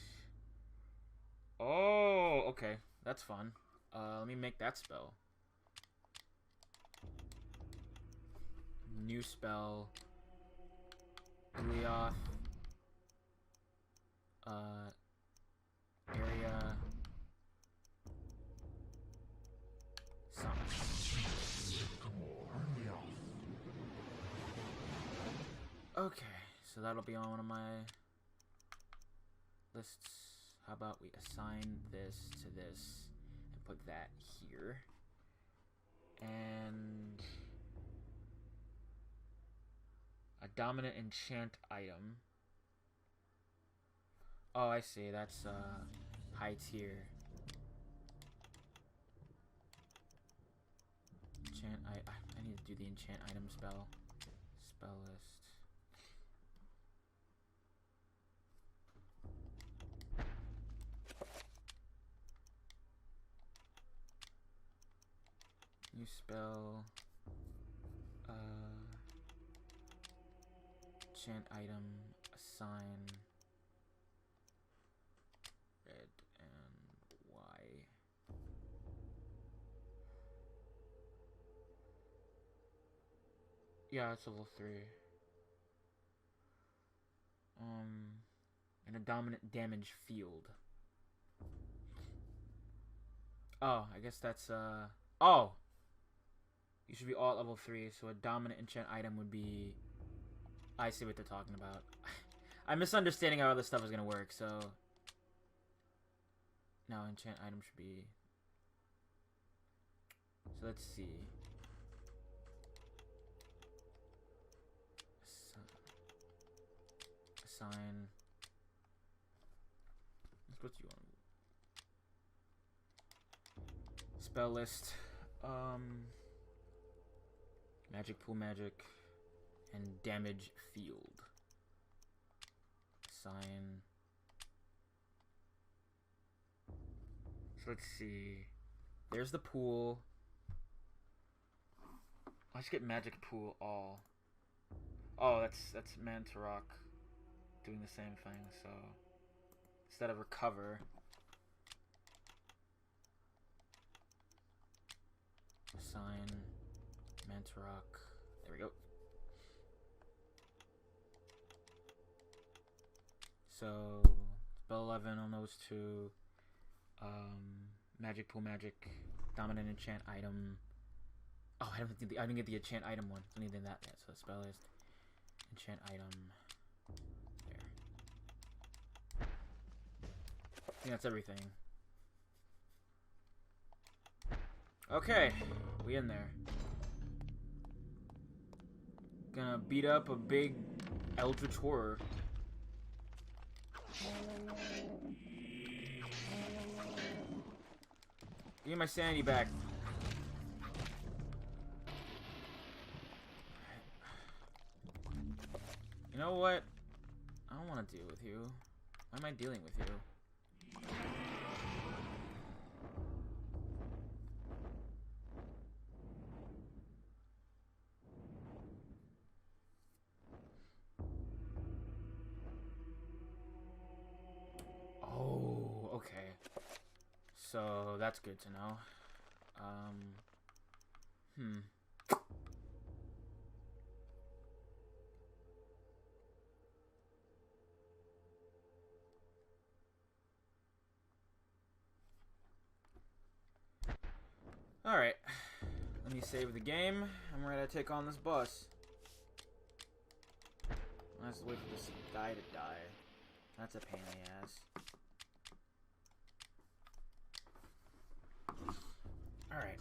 Speaker 1: Oh, okay. That's fun. Let me make that spell. New spell. Gleoth. Area. Summon. Okay, so that'll be on one of my lists. How about we assign this to this and put that here. And a dominant enchant item. Oh, I see. That's high tier. Enchant. I need to do the enchant item spell. Spell list. New spell. Enchant item. Assign. Red and Y. Yeah, it's level 3. And a dominant damage field. Oh, I guess that's oh! You should be all at level 3, so a dominant enchant item would be... I see what they're talking about. I'm misunderstanding how all this stuff is gonna work, so... No, enchant item should be... So let's see. Assign... What do you want? Spell list. Magic pool magic. And damage field. Assign. So let's see. There's the pool. I should get magic pool all. Oh, that's Mantarok doing the same thing, so instead of recover, assign Mantarok. There we go. So spell 11 on those two. Magic pool magic, dominant enchant item. Oh, I didn't get the enchant item one. I didn't do that yet. So the spell list, enchant item. There. I think that's everything. Okay, we in there. Gonna beat up a big eldritch horror. Give me my sanity back. You know what? I don't want to deal with you. Why am I dealing with you? Oh, okay. So that's good to know. Alright. Let me save the game. I'm ready to take on this boss. I have to wait for this guy to die. That's a pain in the ass. Alright.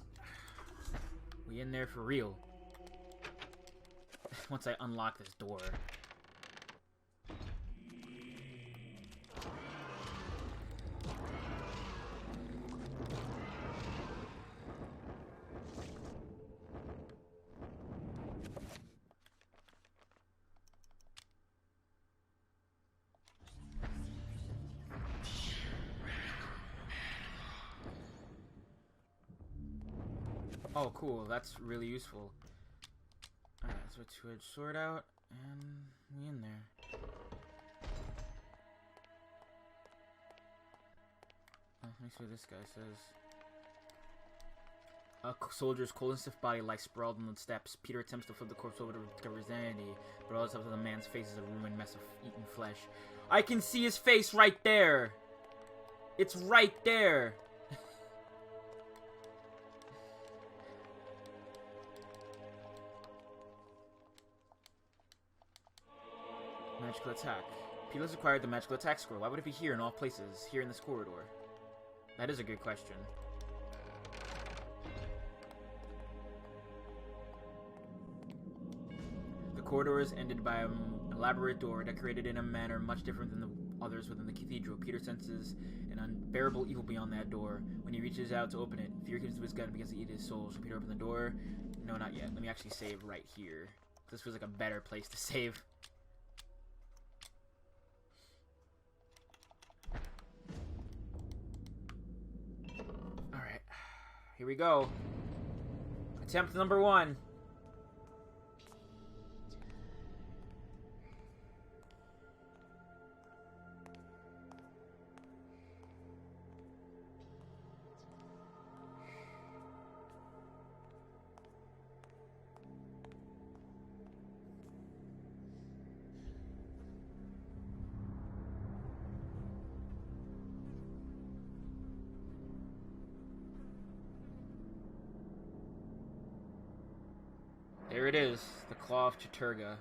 Speaker 1: We in there for real. Once I unlock this door. Oh, cool. That's really useful. Alright, so a two-edged sword out, and we in there. Oh, let me see what this guy says. A soldier's cold and stiff body lies sprawled on the steps. Peter attempts to flip the corpse over to recover his sanity, but all that's up to the man's face is a ruined mess of eaten flesh. I can see his face right there! It's right there! Magical attack. Peter has acquired the magical attack scroll. Why would it be here in all places? Here in this corridor? That is a good question. The corridor is ended by an elaborate door decorated in a manner much different than the others within the cathedral. Peter senses an unbearable evil beyond that door. When he reaches out to open it, fear comes to his gut and begins to eat his soul. So Peter opened the door. No, not yet. Let me actually save right here. This feels like a better place to save. Here we go. Attempt number 1. There it is, the Claw of Chattur'gha.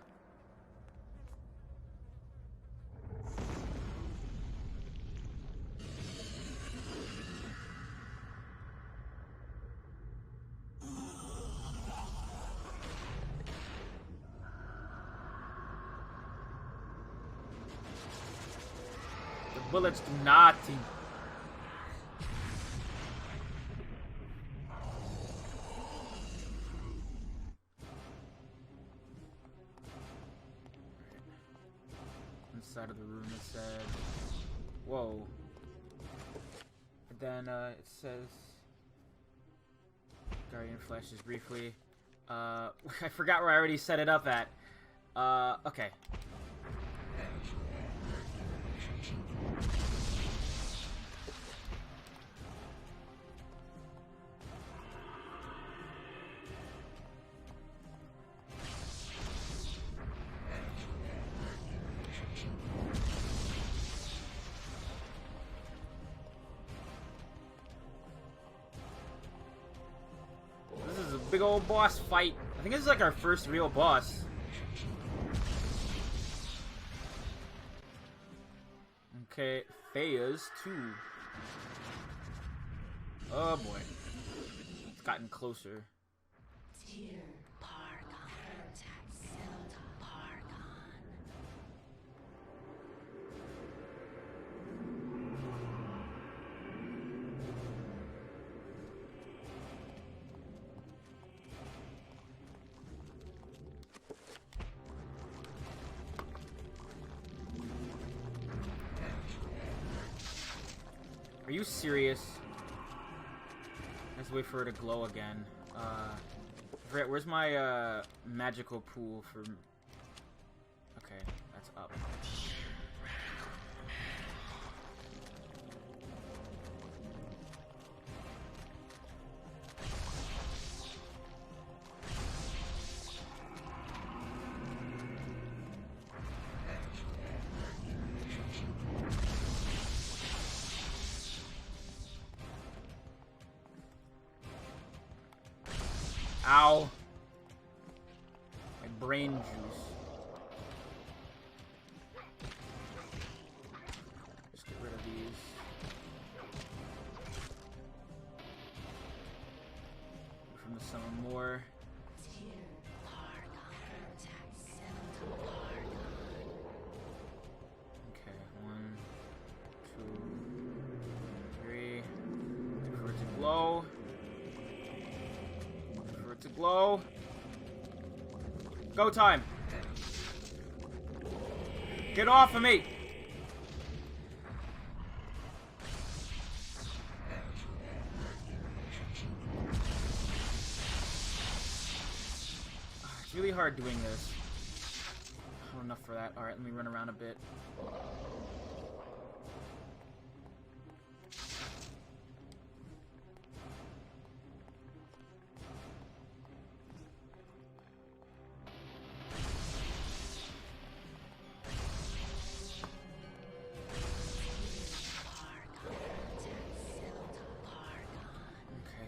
Speaker 1: The bullets do nothing. Side of the room it said, whoa, and then it says Guardian flashes briefly. I forgot where I already set it up at. Okay. Big old boss fight. I think this is like our first real boss. Okay, Phase 2. Oh boy. gotten closer.
Speaker 7: Tyr Pargon. Heritax Zelda. Pargon.
Speaker 1: Are you serious? Let's wait for her to glow again. Brett, where's my magical pool for? Okay, that's up. Ow. My brain juice. Just get rid of these. From the summon more.
Speaker 7: Tyr Pargon. Heritax Zelda. Pargon.
Speaker 1: Okay, 1, 2, 3. Wait for it to glow. To glow. Go time. Get off of me. It's really hard doing this. Not enough for that. Alright, let me run around a bit.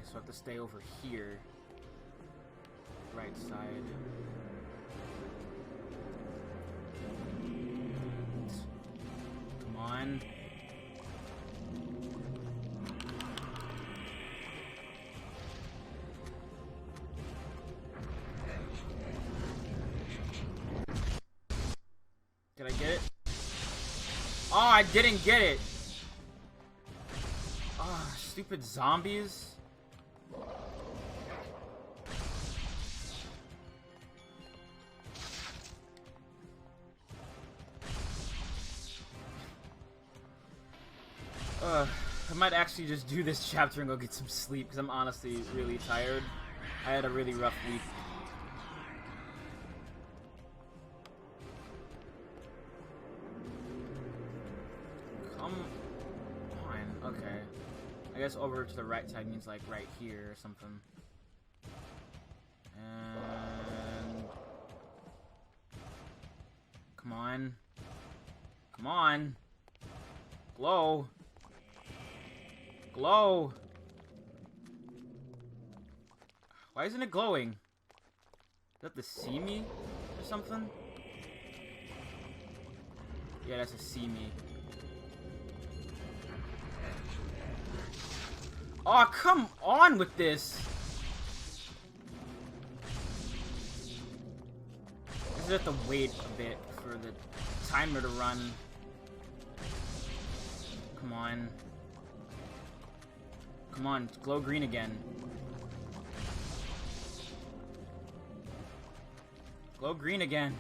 Speaker 1: So I have to stay over here. Right side. Come on. Did I get it? Oh, I didn't get it! Ah, stupid zombies. I might actually just do this chapter and go get some sleep, because I'm honestly really tired. I had a really rough week. Come on, okay. I guess over to the right side means like right here or something. And... come on. Come on. Glow. Glow. Why isn't it glowing? Is that the see me or something? Yeah, that's a see me. Oh, come on with this. I just have to wait a bit for the timer to run. Come on. Come on, glow green again. Glow green again.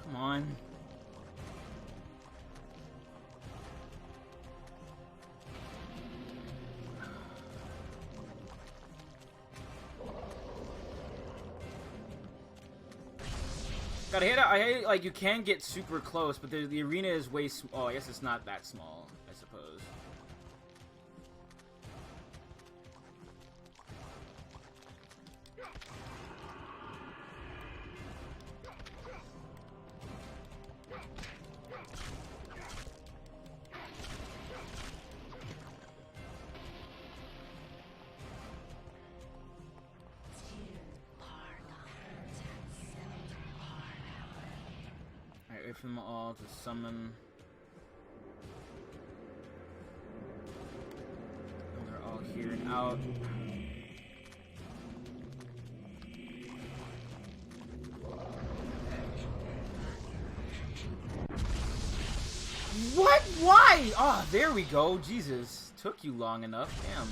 Speaker 1: Come on. Gotta hit it. I hate, like, you can get super close, but the arena is way oh, I guess it's not that small, I suppose. Wait for them all to summon. out. What? Why? Oh, there we go. Jesus. Took you long enough. Damn.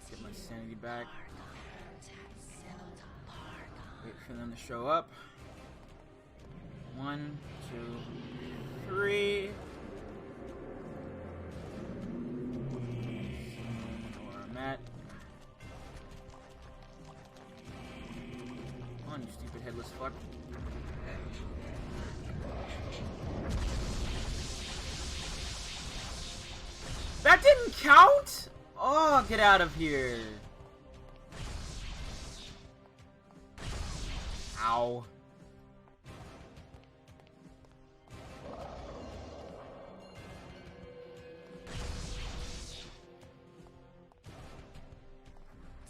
Speaker 1: Get my sanity back. Wait for them to show up. 1, 2, 3. Where I'm at. Come on, you stupid headless fuck. That didn't count? Oh, get out of here. Ow.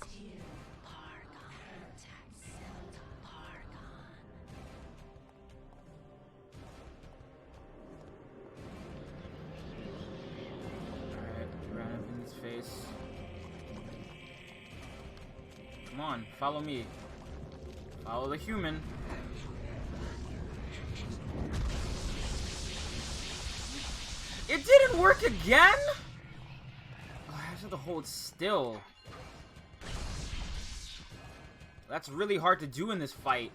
Speaker 7: Tear Pargon. Attack Zelda Pargon.
Speaker 1: Alright, right up in his face. Come on, follow me. Follow the human. It didn't work again? Oh, I have to hold still. That's really hard to do in this fight.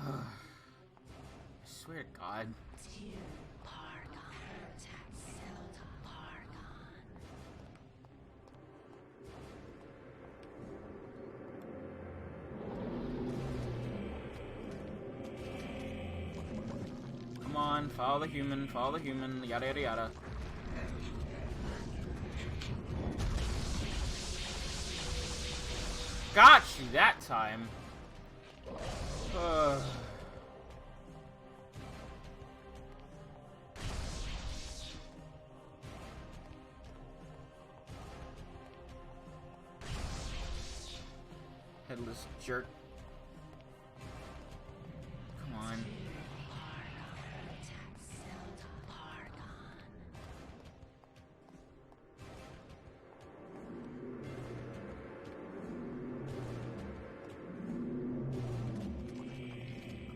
Speaker 1: I swear to God.
Speaker 7: Tear Pargon. Attack Zelda Pargon.
Speaker 1: Come on, follow the human, yada yada yada. Got you that time. Headless jerk. Come on.
Speaker 7: Attack Zelda Pargon.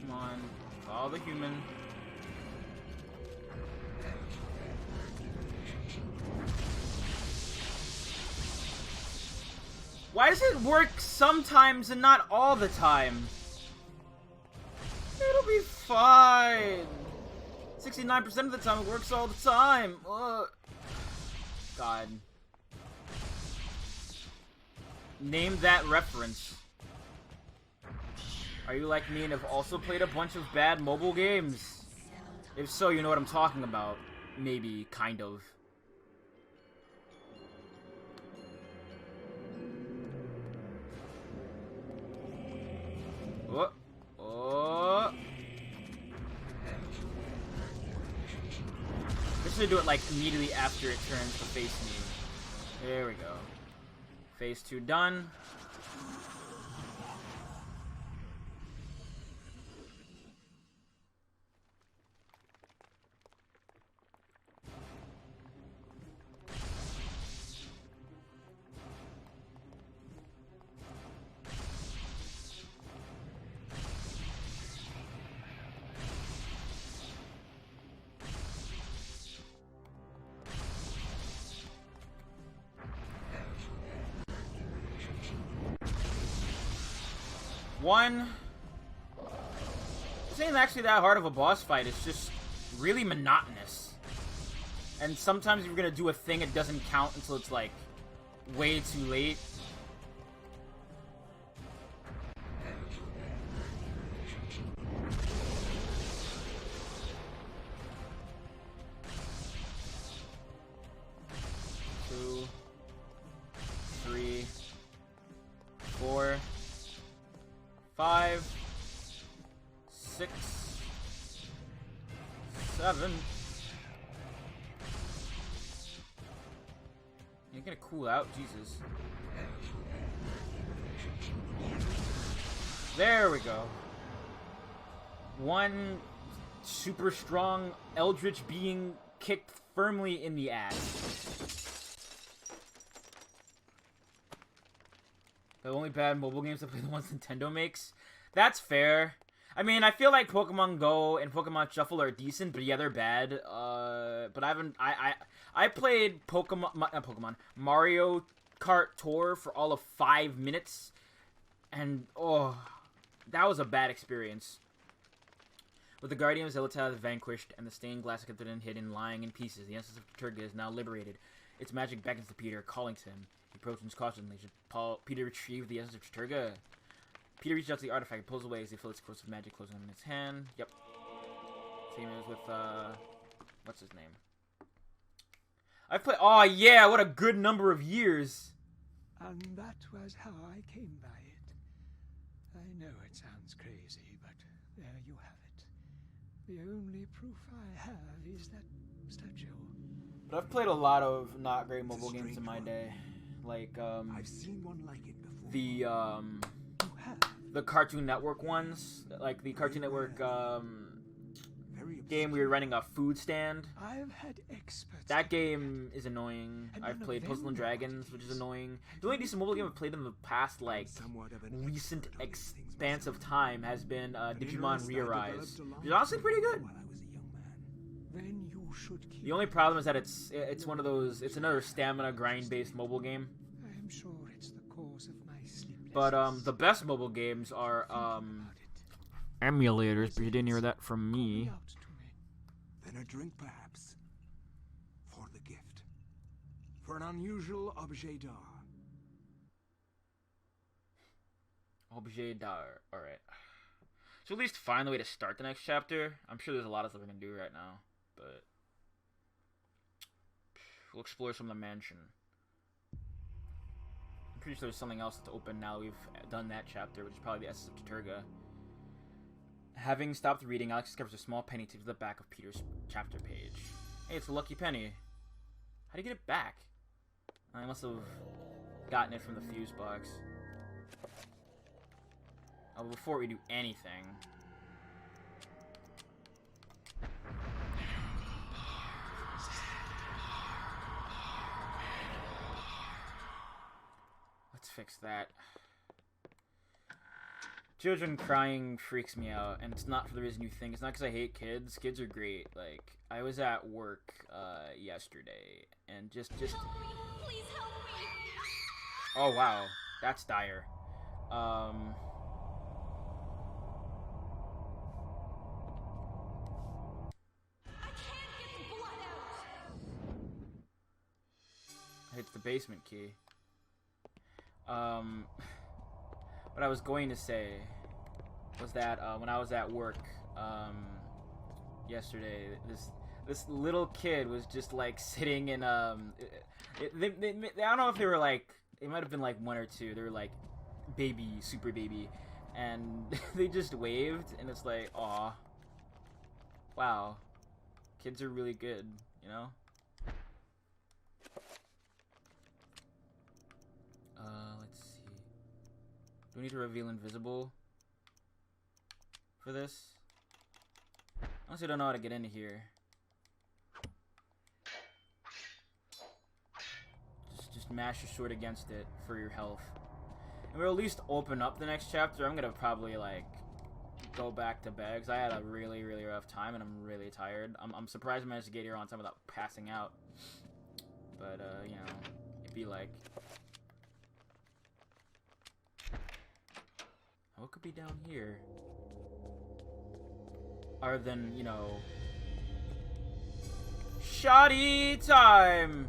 Speaker 1: Come on. Follow the human. Why does it work sometimes and not all the time? It'll be fine. 69% of the time it works all the time. Ugh. God. Name that reference. Are you like me and have also played a bunch of bad mobile games? If so, you know what I'm talking about. Maybe, kind of. Oh. Oh. This should do it like immediately after it turns to face me. There we go. Phase 2 done. One. This ain't actually that hard of a boss fight. It's just really monotonous. And sometimes if you're gonna do a thing, it doesn't count until it's like way too late. Two, 3, 4, 5. 7. You're gonna cool out, Jesus. There we go. One super strong eldritch being kicked firmly in the ass. The only bad mobile games to play the ones Nintendo makes. That's fair. I mean, I feel like Pokemon Go and Pokemon Shuffle are decent, but yeah, they're bad. But I haven't. I played Mario Kart Tour for all of 5 minutes, and oh, that was a bad experience. With the Guardian of Xylotath vanquished and the stained glass of Cthulhu hidden, lying in pieces, the essence of Turga is now liberated. Its magic beckons to Peter, calling to him. He approaches cautiously. Should Peter retrieve the essence of Turga? Peter reaches out to the artifact and pulls away as he feels its course of magic closing on his hand. Yep. Same as with, what's his name? I've played, oh yeah, what a good number of years!
Speaker 6: And that was how I came by it. I know it sounds crazy, but there you have it. The only proof I have is that statue.
Speaker 1: But I've played a lot of not great
Speaker 2: It's a
Speaker 1: mobile games in
Speaker 2: strange
Speaker 1: my
Speaker 2: one.
Speaker 1: day. Like,
Speaker 2: I've seen one like it before.
Speaker 6: You have.
Speaker 1: The Cartoon Network ones. Like, the Cartoon Network,
Speaker 2: Very
Speaker 1: game we were running a food stand.
Speaker 6: I've had experts.
Speaker 1: That game is annoying.
Speaker 6: And
Speaker 1: I've
Speaker 6: none of
Speaker 1: played
Speaker 6: them
Speaker 1: Puzzle and
Speaker 6: know what it
Speaker 1: Dragons, which is
Speaker 6: is.
Speaker 1: annoying. The only decent mobile game I've played in the past, like,
Speaker 2: somewhat of an
Speaker 1: recent
Speaker 2: expert on these things
Speaker 1: expanse of
Speaker 2: myself.
Speaker 1: time has been
Speaker 2: An
Speaker 1: Digimon
Speaker 2: interest I
Speaker 1: Re-Arise.
Speaker 2: developed a
Speaker 1: Which is
Speaker 2: long
Speaker 1: honestly pretty good.
Speaker 2: while I was a young man.
Speaker 6: Then you should keep.
Speaker 1: The only problem is that it's one of those, it's another stamina grind-based mobile game.
Speaker 6: I'm sure it's the cause of my sleeplessness.
Speaker 1: But, the best mobile games are,
Speaker 6: About it.
Speaker 1: emulators, but you didn't hear that from
Speaker 6: Call
Speaker 1: me.
Speaker 6: out to me.
Speaker 2: Then a drink, perhaps. For the gift. For an unusual objet d'art.
Speaker 1: Objet d'art. Alright. So at least find the way to start the next chapter. I'm sure there's a lot of stuff we can do right now. But we'll explore some of the mansion. I'm pretty sure there's something else to open now that we've done that chapter, which is probably the Essence of Taturga. Having stopped reading, Alex discovers a small penny taped to the back of Peter's chapter page. Hey, it's a lucky penny. How do you get it back? I must have gotten it from the fuse box. Oh, before we do anything. Let's fix that. Children crying freaks me out, and it's not for the reason you think. It's not because I hate kids. Kids are great. Like, I was at work yesterday, and just
Speaker 7: Help me! Please help me!
Speaker 1: oh wow, that's dire.
Speaker 7: I can't get the blood out!
Speaker 1: It's the basement key. What I was going to say was that when I was at work yesterday, this little kid was just like sitting in I don't know if they were like, it might have been like 1 or 2. They were like baby, super baby, and they just waved, and it's like, aw, wow, kids are really good, you know. Let's see. Do we need to reveal invisible for this? Honestly, I don't know how to get into here. Just mash your sword against it for your health. And we'll at least open up the next chapter. I'm gonna probably, like, go back to bed, because I had a really, really rough time, and I'm really tired. I'm surprised I managed to get here on time without passing out. But, you know, it'd be like... what could be down here? Other than, you know... Shoddy time!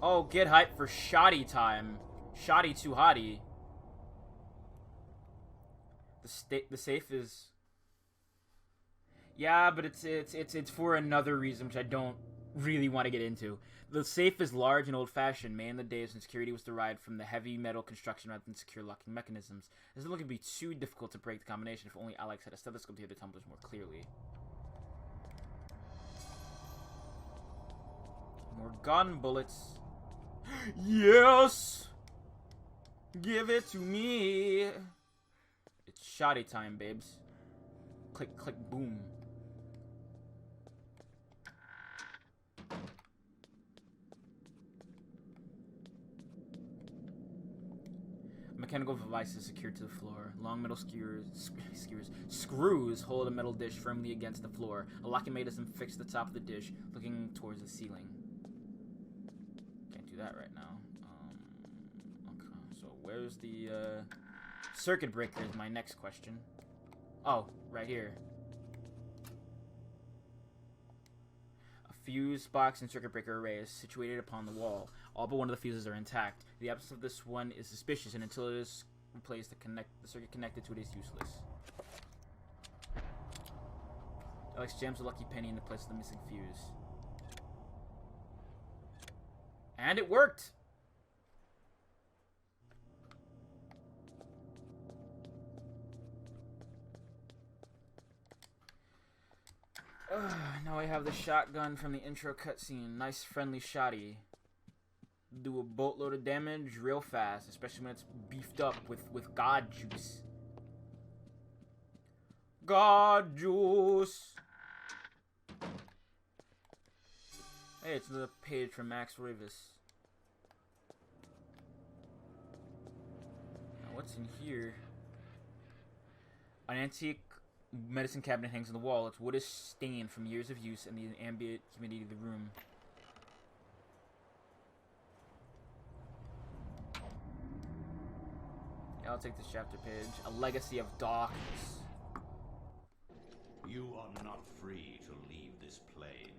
Speaker 1: Oh, get hyped for shoddy time. Shoddy too hotty. The safe is... yeah, but it's for another reason, which I don't really want to get into. The safe is large and old-fashioned, made in the days when security was derived from the heavy metal construction rather than secure locking mechanisms. It doesn't look to be too difficult to break the combination if only Alex had a stethoscope to hear the tumblers more clearly. More gun bullets. Yes! Give it to me. It's shoddy time, babes. Click, click, boom. Mechanical device is secured to the floor. Long metal screws hold a metal dish firmly against the floor. A locking mechanism fixed the top of the dish, looking towards the ceiling. Can't do that right now. Okay, so where's the circuit breaker is my next question. Oh, right here. A fuse box and circuit breaker array is situated upon the wall. All but one of the fuses are intact. The absence of this one is suspicious, and until it is replaced, the circuit connected to it is useless. Alex jams a lucky penny into place of the missing fuse. And it worked! Now I have the shotgun from the intro cutscene. Nice friendly shotty. Do a boatload of damage real fast, especially when it's beefed up with God juice. God juice! Hey, it's another page from Max Rivas. Now what's in here? An antique medicine cabinet hangs on the wall. Its wood is stained from years of use and the ambient humidity of the room. Yeah, I'll take this chapter page. A legacy of darkness.
Speaker 4: You are not free to leave this plane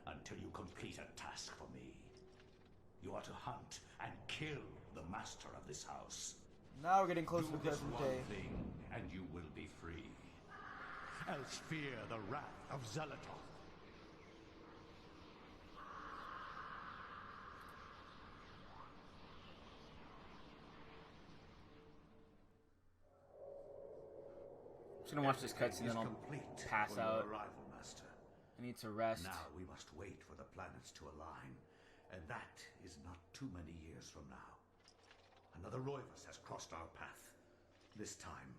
Speaker 4: until you complete a task for me. You are to hunt and kill the master of this house.
Speaker 1: Now we're getting close to the
Speaker 4: Do this
Speaker 1: present
Speaker 4: one
Speaker 1: day.
Speaker 4: thing, and you will be free. Else fear the wrath of Xelatoth.
Speaker 1: I'm just gonna watch this cutscene and then I'll
Speaker 4: Complete
Speaker 1: pass
Speaker 4: for your
Speaker 1: out.
Speaker 4: arrival, Master.
Speaker 1: I need to rest.
Speaker 4: Now we must wait for the planets to align, and that is not too many years from now. Another Roivus has crossed our path. This time,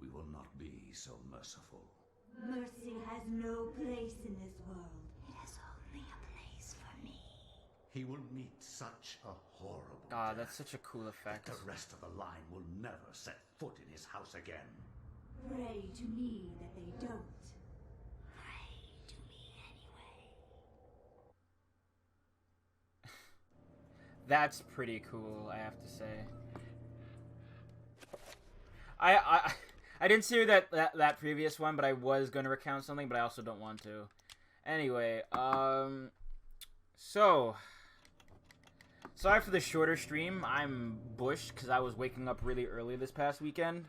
Speaker 4: we will not be so merciful.
Speaker 7: Mercy has no place in this world. It has only a place for me.
Speaker 4: He will meet such a horrible
Speaker 1: Ah,
Speaker 4: death
Speaker 1: that's such a cool
Speaker 4: that
Speaker 1: effect.
Speaker 4: the rest of the line will never set foot in his house again.
Speaker 7: Pray to me that they don't. Pray to me anyway.
Speaker 1: That's pretty cool, I have to say. I didn't see that previous one, but I was going to recount something, but I also don't want to. Anyway, so sorry for the shorter stream. I'm bushed because I was waking up really early this past weekend,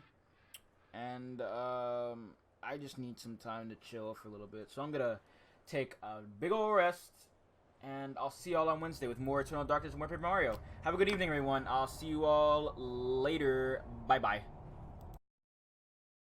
Speaker 1: and I just need some time to chill for a little bit. So I'm gonna take a big ol' rest, and I'll see y'all on Wednesday with more Eternal Darkness and more Paper Mario. Have a good evening, everyone. I'll see you all later. Bye bye.